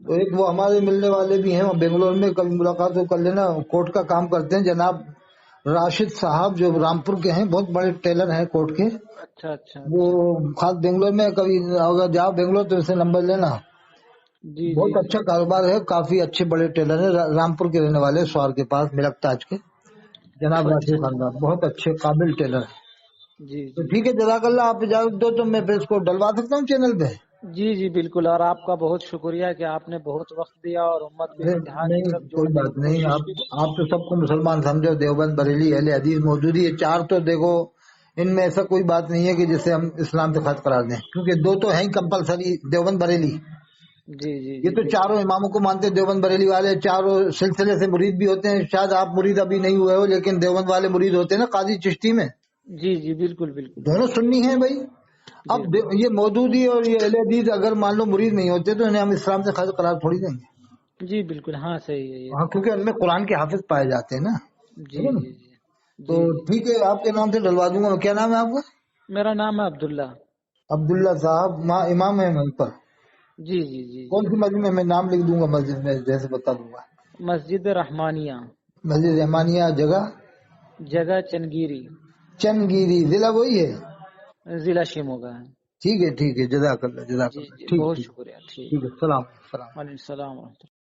S2: تو ایک وہ ہمارے ملنے والے بھی ہیں بنگلور میں، کبھی ملاقات ہو کر لینا، کوٹ کا کام کرتے ہیں، جناب راشد صاحب جو رامپور کے ہیں، بہت بڑے ٹیلر ہیں کوٹ کے.
S1: اچھا.
S2: وہ خاص بنگلور میں کبھی اگر جاؤ بنگلور تو اسے نمبر لینا.
S1: جی
S2: بہت اچھا کاروبار ہے، کافی اچھے بڑے ٹیلر ہیں، رامپور کے رہنے والے، سوار کے پاس ملک تاج کے جناب راشد خاندان، بہت اچھے قابل ٹیلر ہیں.
S1: جی
S2: تو ٹھیک ہے جزاک اللہ. آپ اجازت دو تو میں پھر اس کو ڈلوا سکتا ہوں چینل پہ.
S1: جی بالکل. اور آپ کا بہت شکریہ کہ آپ نے بہت وقت دیا اور امت کو اتحاد کی
S2: نہیں
S1: طرف
S2: کوئی
S1: جوڑنے کی
S2: بات نہیں.
S1: کوشش کی.
S2: آپ تو سب کو مسلمان سمجھو، دیوبند بریلی اہل حدیث موجودی ہے چار. تو دیکھو ان میں ایسا کوئی بات نہیں ہے کہ جسے ہم اسلام سے خط قرار دیں، کیونکہ دو تو ہیں کمپلسری، دیوبند بریلی.
S1: جی
S2: یہ تو
S1: بالکل.
S2: چاروں اماموں کو مانتے ہیں دیوبند بریلی والے، چاروں سلسلے سے مرید بھی ہوتے ہیں. شاید آپ مرید ابھی نہیں ہوئے ہو، لیکن دیوبند والے مرید ہوتے ہیں نا قاضی چشتی میں.
S1: جی بالکل.
S2: دونوں سنی ہیں بھائی. اب
S1: جی
S2: یہ مودودی اور یہ اہل حدیث اگر مان لو مرید نہیں ہوتے تو انہیں ہم اسلام سے خط قرار تھوڑی دیں گے.
S1: جی بالکل. ہاں صحیح ہے یہ
S2: ہاں
S1: تو.
S2: کیونکہ ان میں قرآن کے حافظ پائے جاتے ہیں نا.
S1: جی.
S2: تو ٹھیک ہے آپ کے نام سے ڈلوا دوں گا. کیا نام ہے آپ کا؟
S1: میرا نام ہے عبداللہ.
S2: عبداللہ صاحب امام ہے وہیں پر.
S1: جی.
S2: کون سی مسجد میں؟ میں نام لکھ دوں گا مسجد میں، جیسے بتا دوں گا.
S1: مسجد رحمانیہ.
S2: مسجد رحمانیہ.
S1: جگہ چنگیری.
S2: چنگیری. ضلع وہی ہے؟
S1: ضلع شیموگا ہے.
S2: ٹھیک ہے جزاک اللہ.
S1: جی
S2: ٹھیک
S1: بہت
S2: ٹھیک
S1: شکریہ.
S2: ٹھیک ہے. السلام.
S1: وعلیکم السلام ورحمۃ اللہ.